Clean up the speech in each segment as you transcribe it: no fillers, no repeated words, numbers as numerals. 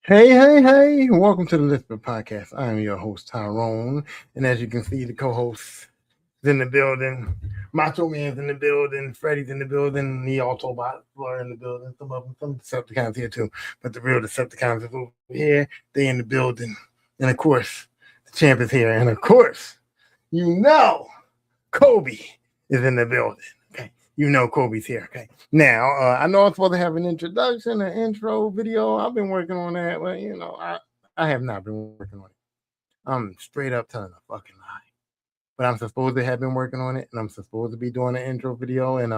Hey, welcome to the Lisper Podcast. I am your host, Tyrone. And as you can see, the co-host is in the building. Macho Man's in the building. Freddy's in the building. The Autobots are in the building. Some of them, some Decepticons here too. But the real Decepticons is over here. They in the building. And of course, the champ is here. And of course, Kobe is in the building. Okay. Kobe's here. Okay. Now, I know I'm supposed to have an introduction, an intro video. I've been working on that, but I have not been working on it. I'm straight up telling a fucking lie. But I'm supposed to have been working on it, and I'm supposed to be doing an intro video, and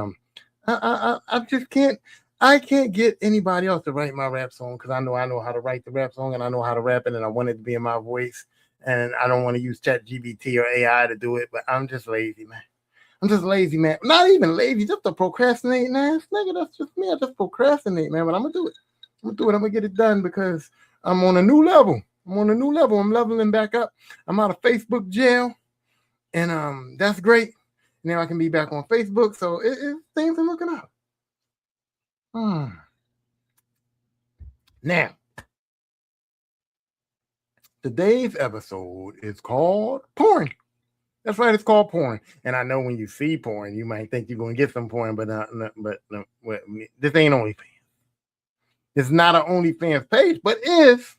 I just can't. I can't get anybody else to write my rap song because I know how to write the rap song, and I know how to rap it, and I want it to be in my voice, and I don't want to use ChatGPT or AI to do it, but I'm just lazy, man. I'm just lazy, man. Not even lazy, just a procrastinating ass nigga. That's just me. I just procrastinate, man. But I'm gonna do it. I'm gonna get it done because I'm on a new level. I'm leveling back up. I'm out of Facebook jail, and that's great. Now I can be back on Facebook, so things are looking up. Now, today's episode is called Porn. That's right, it's called porn. And I know when you see porn, you might think you're going to get some porn, but no, this ain't OnlyFans. It's not an OnlyFans page, but if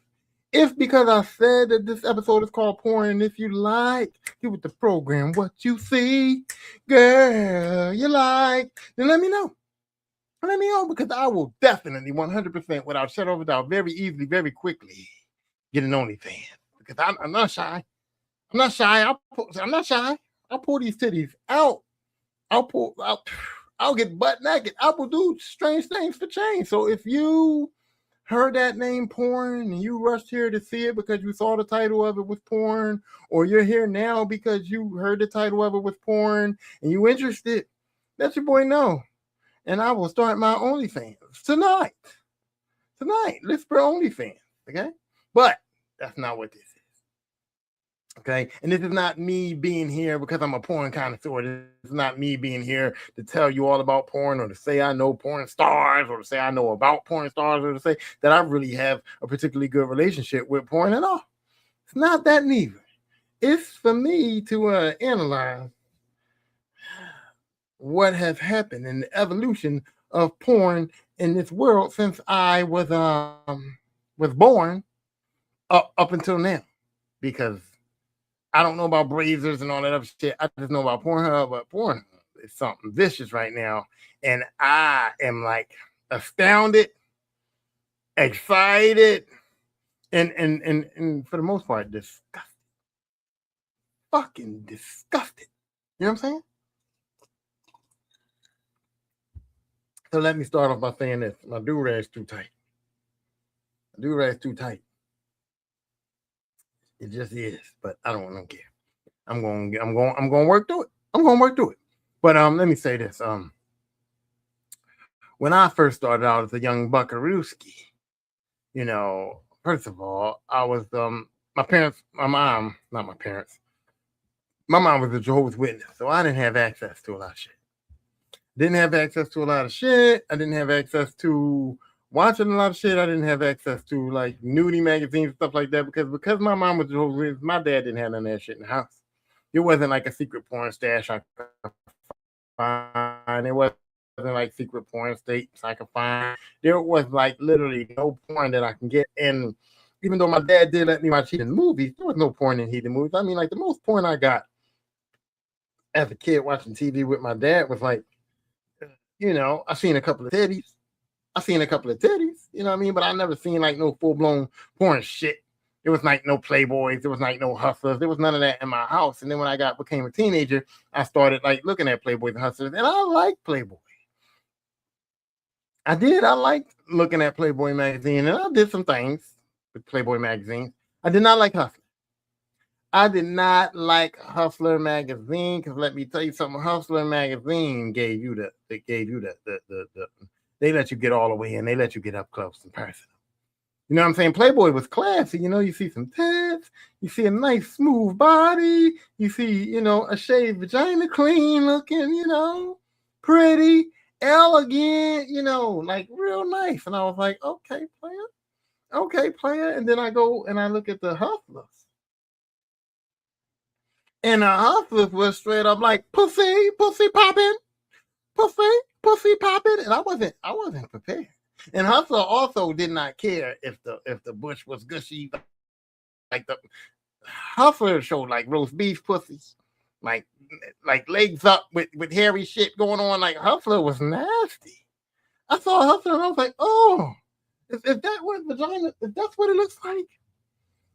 because I said that this episode is called porn, and if you like, give it the program what you see, girl, you like, then let me know. Let me know because I will definitely 100% without shadow of a doubt, very easily, very quickly get an OnlyFans because I'm not shy. I'm not shy. I'll pull these titties out. I'll get butt naked. I will do strange things for change. So if you heard that name porn and you rushed here to see it because you saw the title of it was porn, or you're here now because you heard the title of it was porn and you interested, let your boy know. And I will start my OnlyFans tonight. Lisper OnlyFans. Okay? But that's not what this is. Okay, and this is not me being here because I'm a porn connoisseur. This is not me being here to tell you all about porn or to say I know porn stars or to say I know about porn stars or to say that I really have a particularly good relationship with porn at all. It's not that neither. It's for me to analyze what has happened in the evolution of porn in this world since I was born up until now, because I don't know about Brazers and all that other shit. I just know about Pornhub, but Pornhub is something vicious right now. And I am like astounded, excited, and for the most part, disgusted. Fucking disgusted. You know what I'm saying? So let me start off by saying this. My do-rag's too tight. My do-rag's too tight. It just is, but I don't care. I'm going to work through it. But let me say this. When I first started out as a young buckarooski, first of all, I was my mom was a Jehovah's Witness, so I didn't have access to a lot of shit. I didn't have access to watching a lot of shit. I didn't have access to like nudie magazines and stuff like that because my mom was Jehovah's Witness. My dad didn't have none of that shit in the house. It wasn't like a secret porn stash I could find. It wasn't like secret porn states I could find. There was like literally no porn that I can get. And even though my dad did let me watch heathen movies, there was no porn in heathen movies. I mean, like the most porn I got as a kid watching TV with my dad was like, I seen a couple of titties. You know what I mean? But I never seen like no full-blown porn shit. There was like no Playboys. There was like no Hustlers. There was none of that in my house. And then when I became a teenager, I started like looking at Playboys and Hustlers, and I liked Playboy. I did. I liked looking at Playboy magazine, and I did some things with Playboy magazine. I did not like Hustler. Magazine because let me tell you something. Hustler magazine they let you get all the way in. They let you get up close and personal. You know what I'm saying? Playboy was classy. You see some tits. You see a nice smooth body. You see, a shaved vagina, clean looking, pretty, elegant, like real nice. And I was like, okay, player. Okay, player. And then I go and I look at the Hustlers. And the Hustlers was straight up like pussy, pussy popping, pussy, pussy popping. And I wasn't prepared. And Hustler also did not care if the bush was gushy, like the Hustler showed like roast beef pussies, like like legs up with hairy shit going on. Like Hustler was nasty. I saw Hustler and I was like, oh, is that what vagina? Is that what it looks like?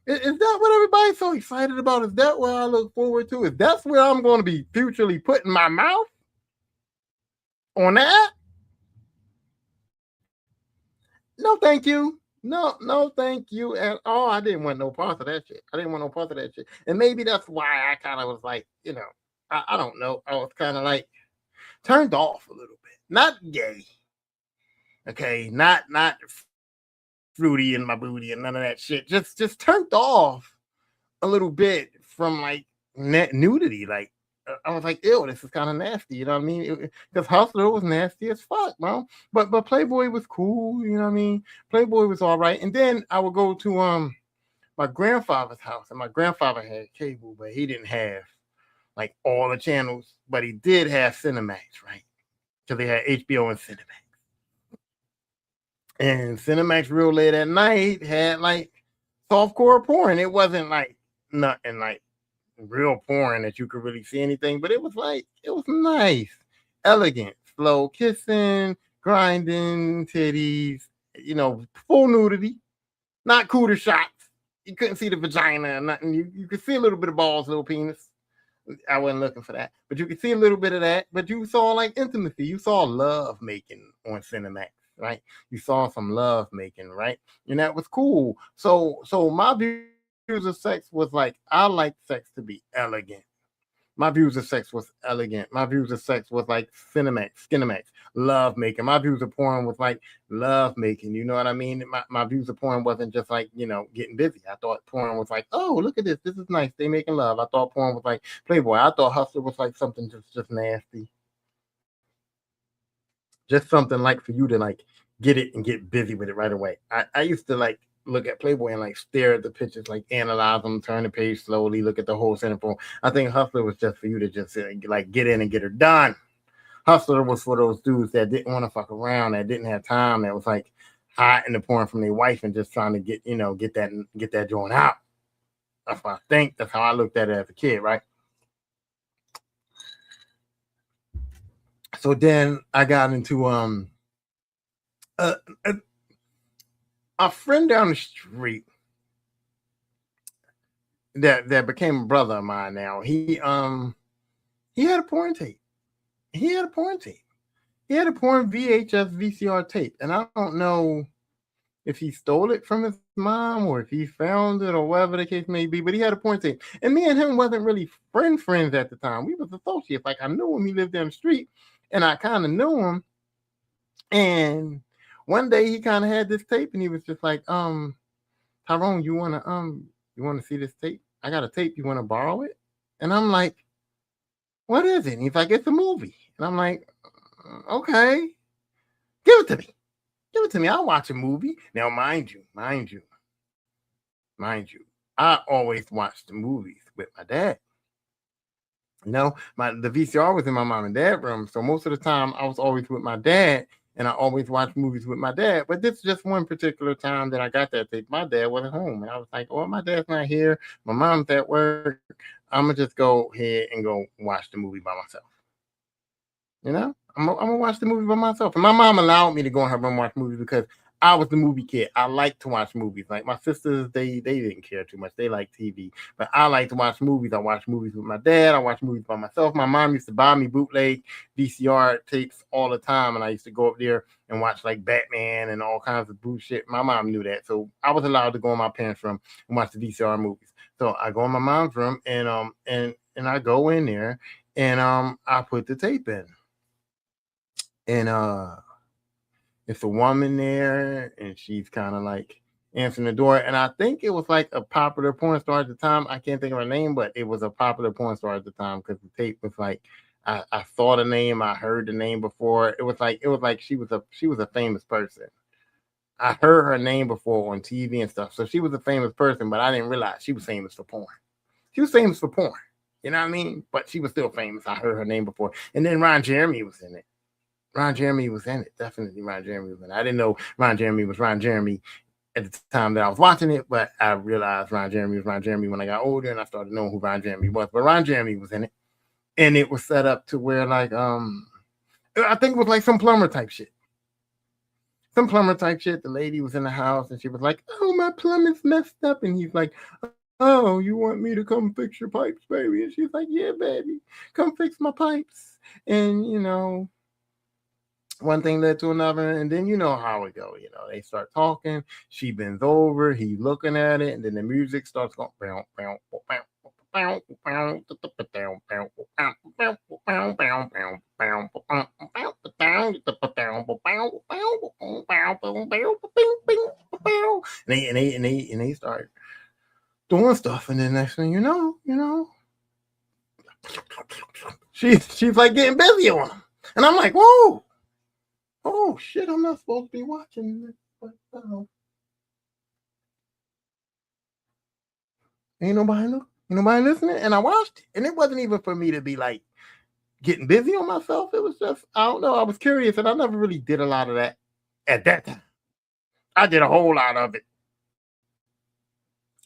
Is that what everybody's so excited about? Is that what I look forward to? Is that's where I'm going to be futurely putting my mouth on that? No, thank you. No, no, thank you at all. I didn't want no part of that shit. I didn't want no part of that shit. And maybe that's why I kind of was like, I don't know. I was kind of like turned off a little bit. Not gay. Okay. Not fruity in my booty and none of that shit. Just turned off a little bit from like nudity. Like I was like, ew, this is kind of nasty. You know what I mean? Because Hustler was nasty as fuck, bro. But Playboy was cool. You know what I mean? Playboy was all right. And then I would go to my grandfather's house, and my grandfather had cable, but he didn't have like all the channels, but he did have Cinemax, right? Because they had HBO and Cinemax. And Cinemax real late at night had like softcore porn. It wasn't like nothing like real porn that you could really see anything, but it was nice, elegant, slow kissing, grinding, titties, full nudity, not cooter shots. You couldn't see the vagina or nothing. You could see a little bit of balls, little penis. I wasn't looking for that, but you could see a little bit of that. But you saw like intimacy. You saw love making on Cinemax, right? You saw some love making, right? And that was cool. So my views of sex was like I like sex to be elegant. My views of sex was elegant. My views of sex was like Cinemax, Skinemax, love making. My views of porn was like love making. You know what I mean? My views of porn wasn't just like, getting busy. I thought porn was like, oh, look at this. This is nice. They making love. I thought porn was like Playboy. I thought Hustler was like something just nasty. Just something like for you to like get it and get busy with it right away. I used to like look at Playboy and like stare at the pictures, like analyze them, turn the page slowly, look at the whole centerfold. I think Hustler was just for you to just like get in and get her done. Hustler was for those dudes that didn't want to fuck around, that didn't have time, that was like hiding the porn from their wife and just trying to get that joint out. That's what I think. That's how I looked at it as a kid, right? So then I got into a, a, a friend down the street that became a brother of mine now. He had a porn tape. He had a porn tape. He had a porn VHS VCR tape. And I don't know if he stole it from his mom or if he found it or whatever the case may be, but he had a porn tape. And me and him wasn't really friends at the time. We was associates. Like I knew him, he lived down the street, and I kind of knew him. And one day he kind of had this tape and he was just like, Tyrone, you wanna see this tape? I got a tape, you wanna borrow it? And I'm like, what is it? And he's like, it's a movie. And I'm like, okay, give it to me. Give it to me. I'll watch a movie. Now, mind you, I always watched the movies with my dad. The VCR was in my mom and dad room. So most of the time I was always with my dad and I always watched movies with my dad. But this is just one particular time that I got that tape. My dad wasn't home. And I was like, oh, my dad's not here. My mom's at work. I'm going to just go ahead and go watch the movie by myself. I'm gonna watch the movie by myself. And my mom allowed me to go in her room and watch movies because I was the movie kid. I like to watch movies. Like my sisters, they didn't care too much. They like TV, but I like to watch movies. I watch movies with my dad. I watch movies by myself. My mom used to buy me bootleg VCR tapes all the time, and I used to go up there and watch like Batman and all kinds of bullshit. My mom knew that, so I was allowed to go in my parents' room and watch the VCR movies. So I go in my mom's room and I go in there and I put the tape in. And it's a woman there and she's kind of like answering the door. And I think it was like a popular porn star at the time. I can't think of her name, but it was a popular porn star at the time because the tape was like I saw the name, I heard the name before. It was like she was a famous person. I heard her name before on TV and stuff. So she was a famous person, but I didn't realize she was famous for porn. She was famous for porn. You know what I mean? But she was still famous. I heard her name before. And then Ron Jeremy was in it. Ron Jeremy was in it. Definitely Ron Jeremy was in it. I didn't know Ron Jeremy was Ron Jeremy at the time that I was watching it, but I realized Ron Jeremy was Ron Jeremy when I got older and I started knowing who Ron Jeremy was. But Ron Jeremy was in it. And it was set up to where like I think it was like some plumber type shit. Some plumber type shit. The lady was in the house and she was like, "Oh, my plumbing's messed up." And he's like, "Oh, you want me to come fix your pipes, baby?" And she's like, "Yeah, baby, come fix my pipes." And you know, one thing led to another, and then you know how it go. You know, they start talking. She bends over, he looking at it, and then the music starts going. And they start doing stuff, and then next thing you know, she's like getting busy on him, and I'm like, whoa. Oh shit! I'm not supposed to be watching this, but ain't nobody listening. And I watched it, and it wasn't even for me to be like getting busy on myself. It was just I don't know. I was curious, and I never really did a lot of that at that time. I did a whole lot of it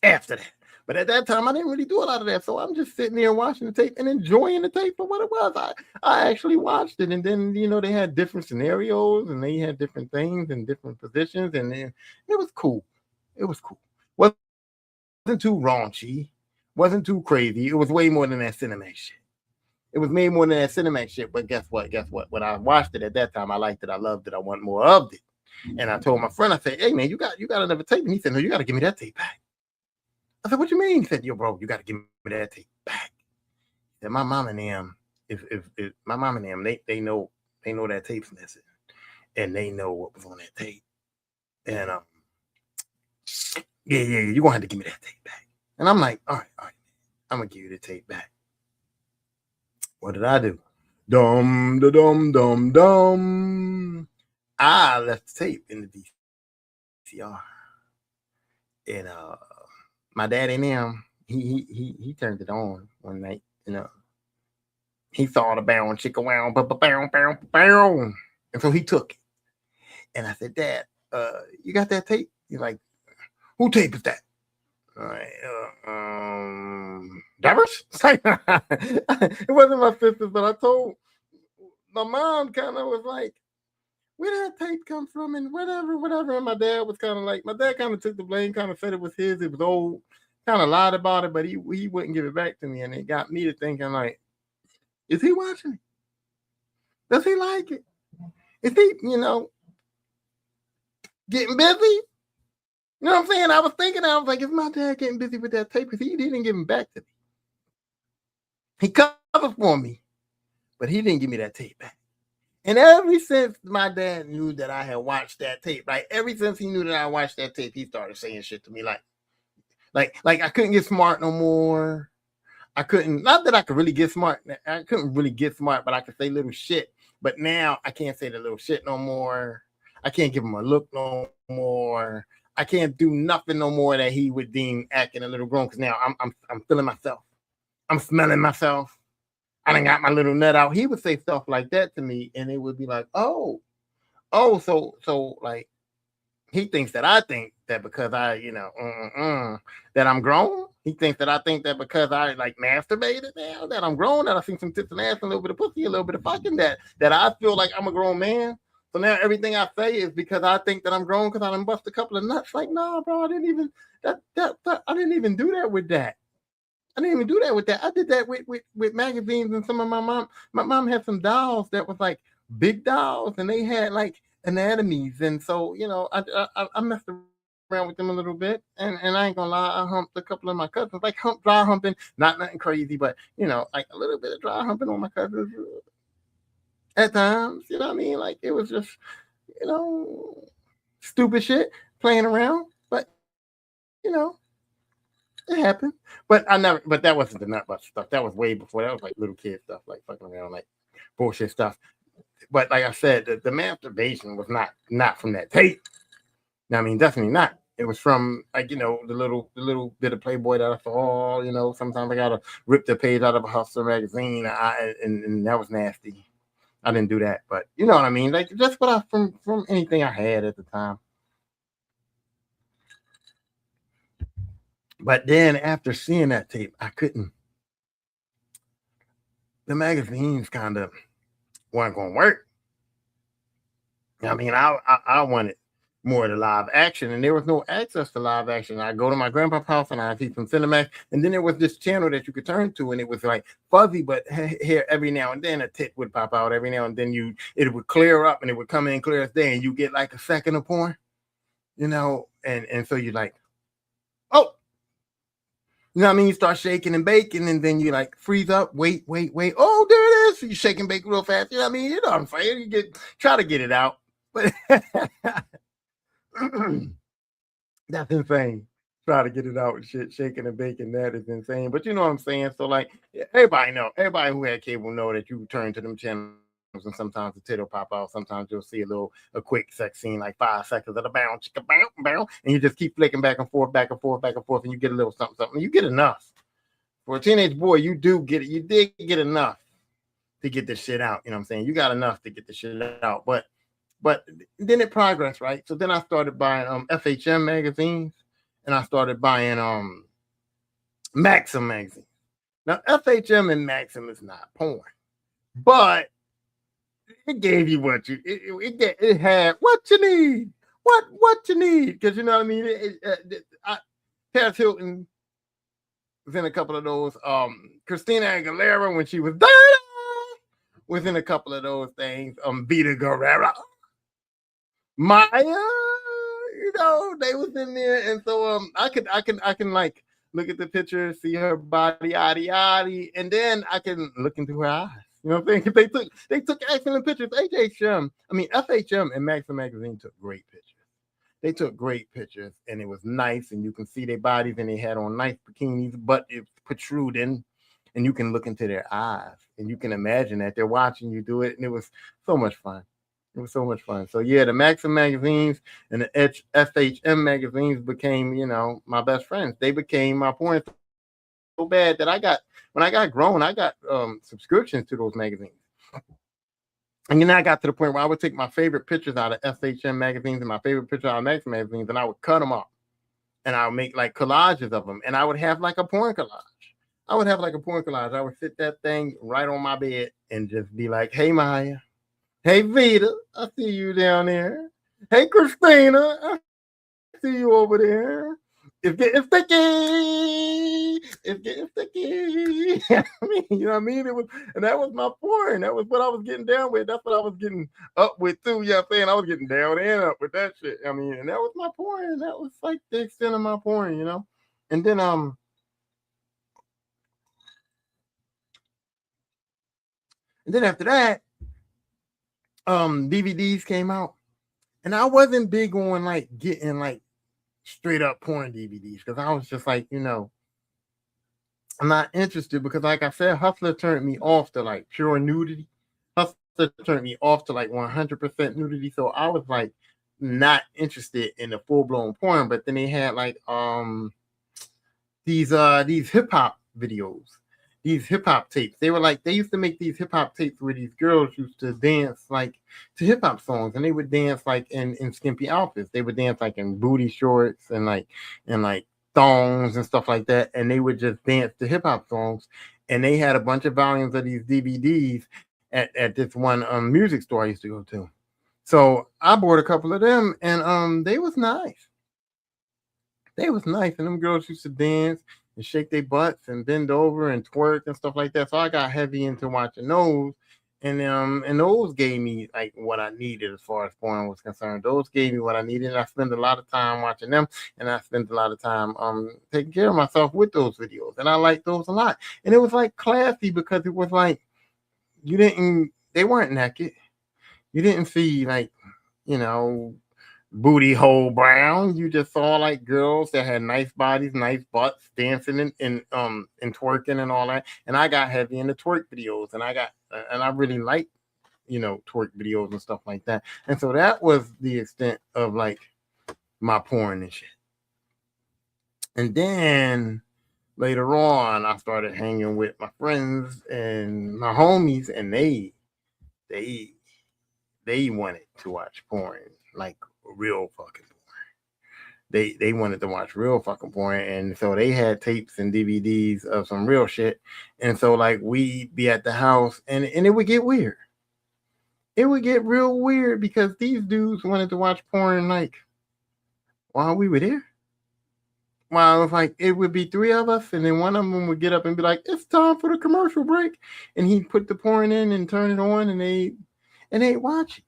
after that, but at that time I didn't really do a lot of that. So I'm just sitting there watching the tape and enjoying the tape for what it was. I actually watched it, and then you know they had different scenarios and they had different things and different positions, and then it was cool. It was cool. Wasn't too raunchy, wasn't too crazy. It was way more than that Cinemax shit. It was way more than that Cinemax shit. But guess what? When I watched it at that time, I liked it. I loved it. I want more of it. And I told my friend, I said, "Hey man, you got another tape?" And he said, "No, you got to give me that tape back." I said, "What you mean?" He said, "Yo, bro, you got to give me that tape back." And my mom and them, if my mom and them, they know that tape's missing, and they know what was on that tape. And yeah, you're gonna have to give me that tape back. And I'm like, all right, I'm gonna give you the tape back. What did I do? Dum da dum dum dum. I left the tape in the VCR, and my daddy and him, he turned it on one night. You know, he saw the bow and chicka wow, bow, and so he took it. And I said, "Dad, you got that tape?" He's like, "Who tape is that?" Deborah's? It wasn't my sister's, but I told my mom kind of was like, "Where that tape come from?" And whatever. And my dad was kind of like, my dad kind of took the blame, kind of said it was his, it was old, kind of lied about it, but he wouldn't give it back to me. And it got me to thinking, like, is he watching it? Does he like it? Is he, getting busy? You know what I'm saying? I was thinking, I was like, is my dad getting busy with that tape? Because he didn't give him back to me. He covered for me, but he didn't give me that tape back. And ever since my dad knew that I had watched that tape, right? Ever since he knew that I watched that tape, he started saying shit to me like I couldn't get smart no more. I couldn't, not that I could really get smart. I couldn't really get smart, but I could say little shit. But now I can't say the little shit no more. I can't give him a look no more. I can't do nothing no more that he would deem acting a little grown, because now I'm feeling myself. I'm smelling myself. I done got my little nut out. He would say stuff like that to me, and it would be like, so like he thinks that I think that because I, that I'm grown. He thinks that I think that because I like masturbated now, that I'm grown, that I seen some tits and ass and a little bit of pussy, a little bit of fucking, that I feel like I'm a grown man. So now everything I say is because I think that I'm grown because I done bust a couple of nuts. Like, nah, bro, I didn't even I didn't even do that with that. I didn't even do that with that. I did that with magazines, and some of my mom had some dolls that was like big dolls, and they had like anatomies, and so I messed around with them a little bit, and I ain't gonna lie, I humped a couple of my cousins, like dry humping, not nothing crazy, but like a little bit of dry humping on my cousins at times. You know what I mean? Like it was just stupid shit, playing around, but it happened. But that wasn't the nutbuster stuff. That was way before. That was like little kid stuff, like fucking around, like bullshit stuff. But like I said, the masturbation was not from that tape. I mean, definitely not. It was from like, the little bit of Playboy that I saw. Sometimes I gotta rip the page out of a Hustler magazine. And that was nasty. I didn't do that, but you know what I mean. Like just what I from anything I had at the time. But then after seeing that tape, I couldn't. The magazines kind of weren't going to work. I mean, I wanted more of the live action, and there was no access to live action. I go to my grandpa's house and I see some Cinemax, and then there was this channel that you could turn to, and it was like fuzzy, but here every now and then a tit would pop out. Every now and then it would clear up, and it would come in clear as day, and you get like a second of porn, and so you're like, oh. You know what I mean? You start shaking and baking, and then you like freeze up, wait. Oh, there it is. So you shake and bake real fast. You know what I mean? You know what I'm saying? Try to get it out. But that's insane. Try to get it out and shit, shaking and baking. That is insane. But you know what I'm saying? So like everybody who had cable know that you turn to them channels and sometimes the tit will pop out. Sometimes you'll see a quick sex scene, like 5 seconds of the bounce, and you just keep flicking back and forth, and you get a little something. You get enough. For a teenage boy, you do get it. You did get enough to get this shit out. You know what I'm saying? You got enough to get the shit out. But then it progressed, right? So then I started buying FHM magazines, and I started buying Maxim magazines. Now FHM and Maxim is not porn, but it gave you what it had what you need, what you need, because you know what I mean. Paris Hilton was in a couple of those. Christina Aguilera, when she was was in a couple of those things. Vita Guerrera, Maya, they was in there, and so I can like look at the picture, see her body, yaddy, and then I can look into her eyes. You know what I'm saying? They took excellent pictures. FHM and Maxim magazine took great pictures. They took great pictures, and it was nice, and you can see their bodies, and they had on nice bikinis, but it's protruding, and you can look into their eyes, and you can imagine that they're watching you do it, and it was so much fun. It was so much fun. So yeah, the Maxim magazines and the FHM magazines became, my best friends. They became my porn so bad that when I got grown, I got subscriptions to those magazines. And then I got to the point where I would take my favorite pictures out of FHM magazines and my favorite pictures out of Maxim magazines, and I would cut them up, and I would make like collages of them, and I would have like a porn collage. I would sit that thing right on my bed and just be like, "Hey Maya, hey Vita, I see you down there. Hey Christina, I see you over there. It's getting sticky. It's getting sticky." I mean, you know what I mean? That was my porn. That was what I was getting down with. That's what I was getting up with too. You know what I'm saying? I was getting down and up with that shit. I mean, and that was my porn. That was like the extent of my porn, And then after that, DVDs came out. And I wasn't big on like getting like straight up porn DVDs, because I was just like, I'm not interested, because like I said, Hustler turned me off to like pure nudity. Hustler turned me off to like 100% nudity. So I was like not interested in the full-blown porn. But then they had like these hip hop videos, these hip hop tapes. They used to make these hip hop tapes where these girls used to dance like to hip hop songs, and they would dance like in skimpy outfits. They would dance like in booty shorts and like thongs and stuff like that, and they would just dance to hip hop songs. And they had a bunch of volumes of these DVDs at this one music store I used to go to. So I bought a couple of them, and they was nice. They was nice, and them girls used to dance and shake their butts and bend over and twerk and stuff like that. So I got heavy into watching those, and those gave me like what I needed as far as porn was concerned. Those gave me what I needed. I spent a lot of time watching them, and I spent a lot of time taking care of myself with those videos, and I liked those a lot. And it was like classy, because it was like they weren't naked. You didn't see like, booty hole brown. You just saw like girls that had nice bodies, nice butts, dancing and twerking and all that. And I got heavy into twerk videos, and I really liked, twerk videos and stuff like that. And so that was the extent of like my porn and shit. And then later on, I started hanging with my friends and my homies, and they wanted to watch porn, like real fucking porn. They wanted to watch real fucking porn, and so they had tapes and DVDs of some real shit. And so like we'd be at the house, and it would get weird. It would get real weird because these dudes wanted to watch porn like while we were there. Well, it's like it would be three of us, and then one of them would get up and be like, "It's time for the commercial break," and he'd put the porn in and turn it on, and they'd watch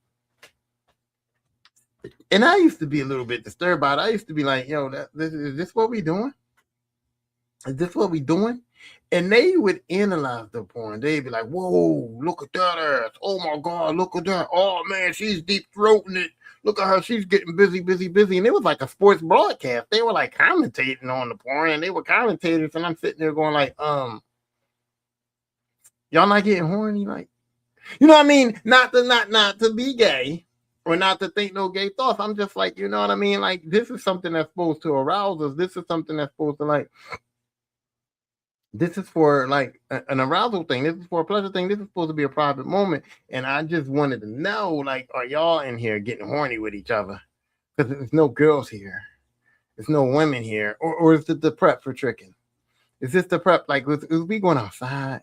it. And I used to be a little bit disturbed by it. I used to be like, "Yo, is this what we doing? Is this what we doing?" And they would analyze the porn. They'd be like, "Whoa, look at that ass! Oh my God, look at that! Oh man, she's deep throating it. Look at her, she's getting busy." And it was like a sports broadcast. They were like commentating on the porn, and they were commentators, and I'm sitting there going like, y'all not getting horny? Like, you know what I mean? Not to be gay or not to think no gay thoughts. I'm just like, you know what I mean? Like, this is something that's supposed to arouse us. This is something that's supposed to like, this is for like an arousal thing. This is for a pleasure thing. This is supposed to be a private moment. And I just wanted to know, like, are y'all in here getting horny with each other? Because there's no girls here. There's no women here. Or is it the prep for tricking? Is this the prep? Like, is we going outside?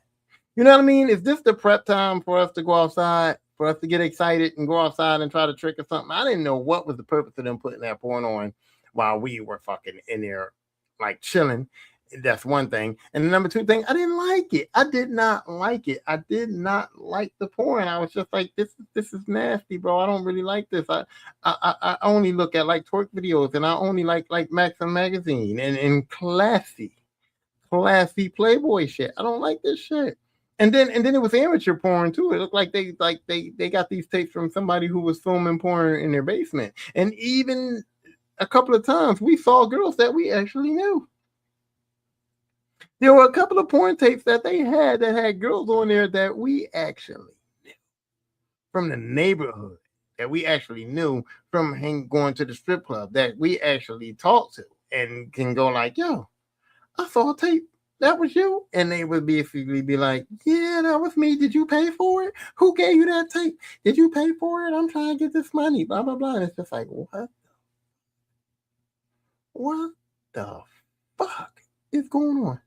You know what I mean? Is this the prep time for us to go outside? For us to get excited and go outside and try to trick or something? I didn't know what was the purpose of them putting that porn on while we were fucking in there, like, chilling. That's one thing. And the number two thing, I didn't like it. I did not like it. I did not like the porn. I was just like, this is nasty, bro. I don't really like this. I only look at like twerk videos, and I only like Maxim magazine and classy Playboy shit. I don't like this shit. And then it was amateur porn too. It looked like they got these tapes from somebody who was filming porn in their basement. And even a couple of times we saw girls that we actually knew. There were a couple of porn tapes that they had that had girls on there that we actually knew from the neighborhood, that we actually knew from going to the strip club, that we actually talked to and can go like, "Yo, I saw a tape. That was you?" And they would basically be like, "Yeah, that was me. Did you pay for it? Who gave you that tape? Did you pay for it? I'm trying to get this money, blah, blah, blah." And it's just like, what the fuck is going on?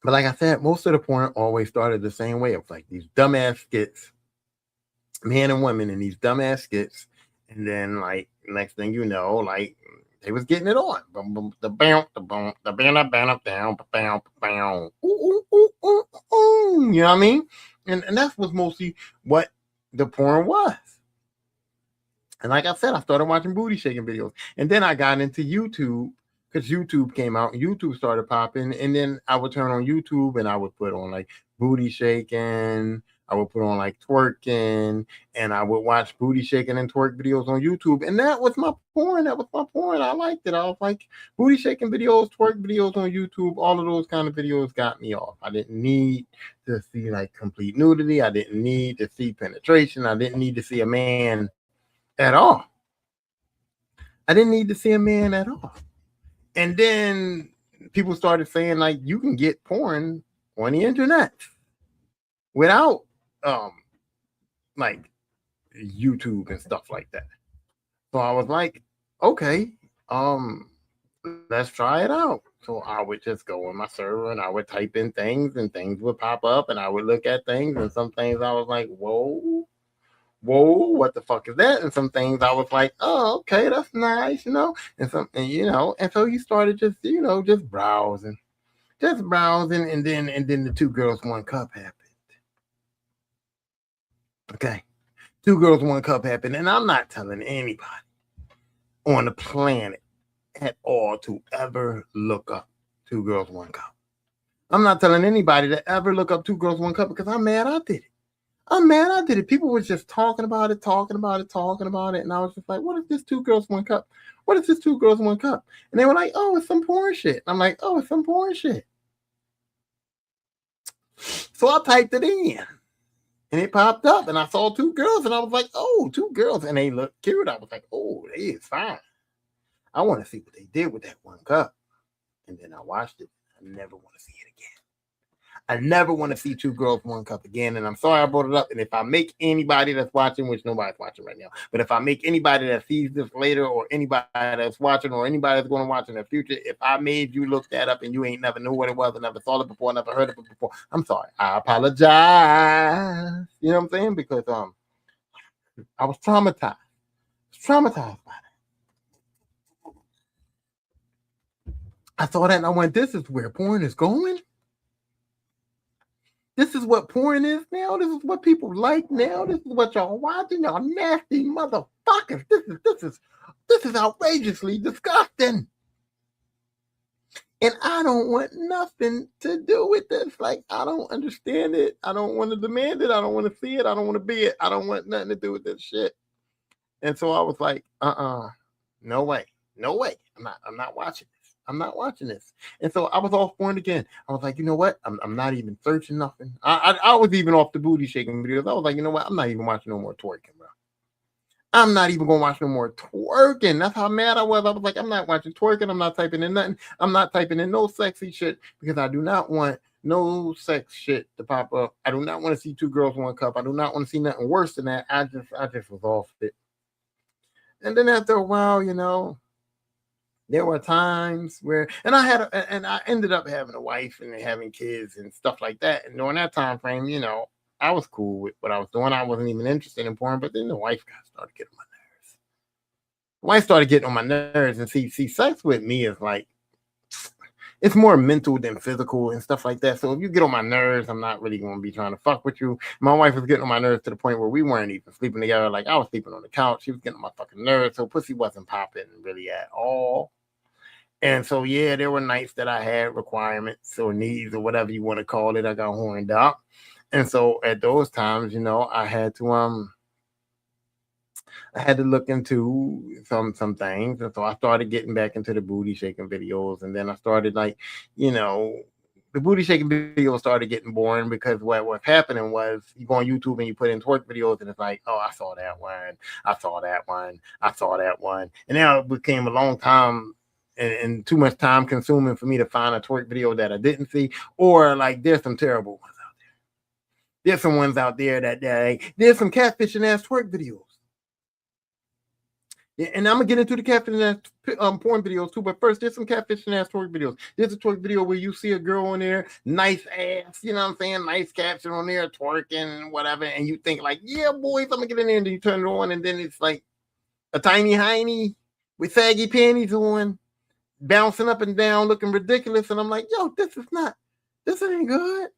But like I said, most of the porn always started the same way. It was like these dumbass skits, men and women in these dumbass skits. And then like next thing you know, like they was getting it on. Boom, boom, the bounce, the boom, the bam, bam, down, bam, bam. You know what I mean? And that was mostly what the porn was. And like I said, I started watching booty shaking videos. And then I got into YouTube because YouTube came out and YouTube started popping. And then I would turn on YouTube and I would put on like booty shaking. I would put on like twerking, and I would watch booty shaking and twerk videos on YouTube. And that was my porn. I liked it. I was like, booty shaking videos, twerk videos on YouTube, all of those kind of videos got me off. I didn't need to see like complete nudity. I didn't need to see penetration. I didn't need to see a man at all. I didn't need to see a man at all. And then people started saying like you can get porn on the internet without like YouTube and stuff like that. So I was like, okay, let's try it out. So I would just go on my server and I would type in things and things would pop up and I would look at things, and some things I was like, whoa, what the fuck is that? And some things I was like, oh, okay, that's nice, you know. And so you started just, just browsing, and then the Two Girls One Cup happened. Okay, Two Girls One Cup happened, and I'm not telling anybody on the planet at all to ever look up Two Girls One Cup. I'm not telling anybody to ever look up Two Girls One Cup because I'm mad I did it. People were just talking about it. And I was just like, what is this Two Girls One Cup? What is this Two Girls One Cup? And they were like, oh, it's some porn shit. And I'm like, oh, it's some porn shit. So I typed it in. And it popped up, and I saw two girls, and I was like, oh, two girls, and they looked cute. I was like, oh, they is fine. I want to see what they did with that one cup. And then I watched it. I never want to see it again. I never want to see two girls, one cup again. And I'm sorry I brought it up. And if I make anybody that's watching, which nobody's watching right now, but if I make anybody that sees this later, or anybody that's watching, or anybody that's going to watch in the future, if I made you look that up and you ain't never knew what it was, and never saw it before, never heard of it before, I'm sorry. I apologize. You know what I'm saying? Because I was traumatized. Traumatized by that. I saw that and I went, this is where porn is going. This is what porn is now. This is what people like now. This is what y'all watching. Y'all nasty motherfuckers. This is outrageously disgusting. And I don't want nothing to do with this. Like, I don't understand it. I don't want to demand it. I don't want to see it. I don't want to be it. I don't want nothing to do with this shit. And so I was like, no way. No way. I'm not watching this. I'm not watching this. And so I was off porn again. I was like, you know what? I'm not even searching nothing. I was even off the booty shaking videos. I was like, you know what? I'm not even watching no more twerking, bro. I'm not even going to watch no more twerking. That's how mad I was. I was like, I'm not watching twerking. I'm not typing in nothing. I'm not typing in no sexy shit, because I do not want no sex shit to pop up. I do not want to see two girls, one cup. I do not want to see nothing worse than that. I just was off it. And then after a while, you know, there were times where, and I ended up having a wife and having kids and stuff like that. And during that time frame, you know, I was cool with what I was doing. I wasn't even interested in porn, but then the wife started getting on my nerves. The wife started getting on my nerves, and see, sex with me is like, it's more mental than physical and stuff like that. So if you get on my nerves, I'm not really going to be trying to fuck with you. My wife was getting on my nerves to the point where we weren't even sleeping together. Like, I was sleeping on the couch. She was getting on my fucking nerves. So pussy wasn't popping really at all. And so, yeah, there were nights that I had requirements or needs or whatever you want to call it. I got horned up. And so at those times, you know, I had to look into some things. And so I started getting back into the booty shaking videos. And then I started, like, you know, the booty shaking videos started getting boring, because what was happening was you go on YouTube and you put in twerk videos, and it's like, oh, I saw that one. I saw that one. I saw that one. And now it became a long time and too much time consuming for me to find a twerk video that I didn't see, or like there's some terrible ones out there. There's some ones out there that there's some catfishing ass twerk videos. Yeah, and I'm gonna get into the catfishing ass porn videos too, but first, there's some catfishing ass twerk videos. There's a twerk video where you see a girl on there, nice ass, you know what I'm saying, nice caption on there, twerking, whatever, and you think like, yeah, boys, I'm gonna get in there, and then you turn it on, and then it's like a tiny hiney with saggy panties on, bouncing up and down, looking ridiculous, and I'm like, yo, this ain't good.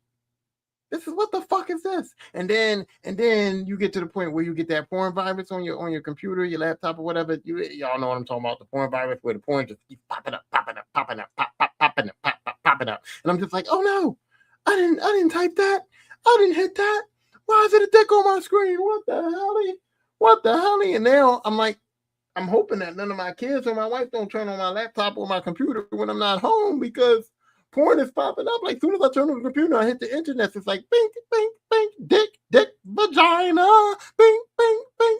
This is, what the fuck is this? And then you get to the point where you get that porn virus on your computer, your laptop, or whatever. Y'all know what I'm talking about, the porn virus, where the porn just keeps popping up, popping up. And I'm just like, oh no, I didn't type that. I didn't hit that. Why is it a dick on my screen? What the hell? And now I'm like, I'm hoping that none of my kids or my wife don't turn on my laptop or my computer when I'm not home, because porn is popping up. Like, as soon as I turn on the computer, I hit the internet. It's like, bing, bing, bing, dick, vagina, bing, bing, bing,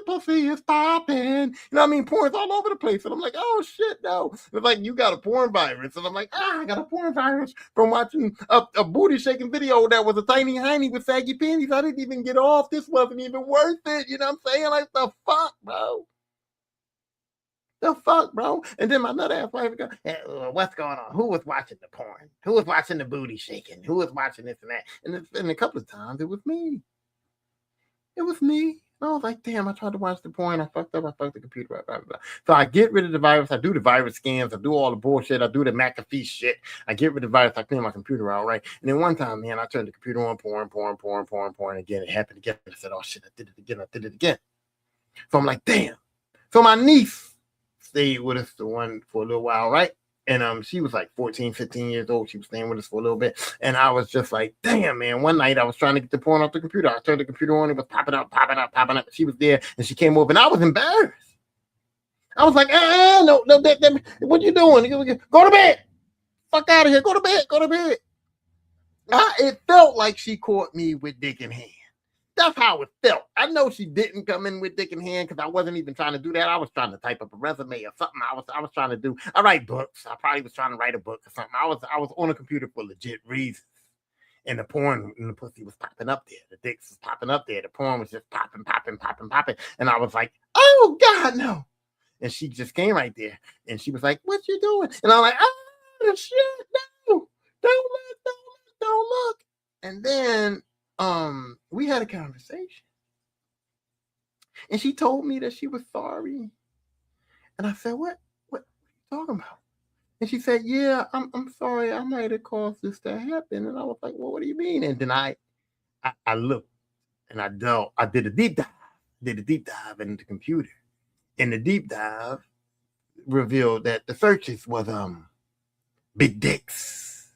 pussy is popping. You know what I mean? Porn's all over the place. And I'm like, oh shit, no. It's like, you got a porn virus. And I'm like, I got a porn virus from watching a booty shaking video that was a tiny hiney with saggy panties. I didn't even get off. This wasn't even worth it. You know what I'm saying? Like, the fuck, bro? The fuck, bro? And then my nut ass wife go, hey, what's going on? Who was watching the porn? Who was watching the booty shaking? Who was watching this and that? And a couple of times it was me. It was me. And I was like, damn, I tried to watch the porn. I fucked up. I fucked the computer up. Blah, blah, blah. So I get rid of the virus. I do the virus scans. I do all the bullshit. I do the McAfee shit. I get rid of the virus. I clean my computer out, right? And then one time, man, I turned the computer on, porn. Again, it happened again. I said, oh shit, I did it again. So I'm like, damn. So my niece stayed with us for a little while, right? And she was like 14, 15 years old. She was staying with us for a little bit. And I was just like, damn, man. One night I was trying to get the porn off the computer. I turned the computer on. It was popping up. She was there, and she came over, and I was embarrassed. I was like, no, what you doing? Go to bed. Fuck out of here. Go to bed. It felt like she caught me with dick in hand. That's how it felt. I know she didn't come in with dick in hand because I wasn't even trying to do that. I was trying to type up a resume or something. I was trying to do. I write books. I probably was trying to write a book or something. I was on a computer for legit reasons. And the porn and the pussy was popping up there. The dicks was popping up there. The porn was just popping, popping, popping, popping. And I was like, oh God, no. And she just came right there. And she was like, what you doing? And I'm like, oh shit, no. Don't look. And then we had a conversation. And she told me that she was sorry. And I said, what are you talking about? And she said, yeah, I'm sorry. I might have caused this to happen. And I was like, well, what do you mean? And then I looked and I did a deep dive into the computer. And the deep dive revealed that the searches was big dicks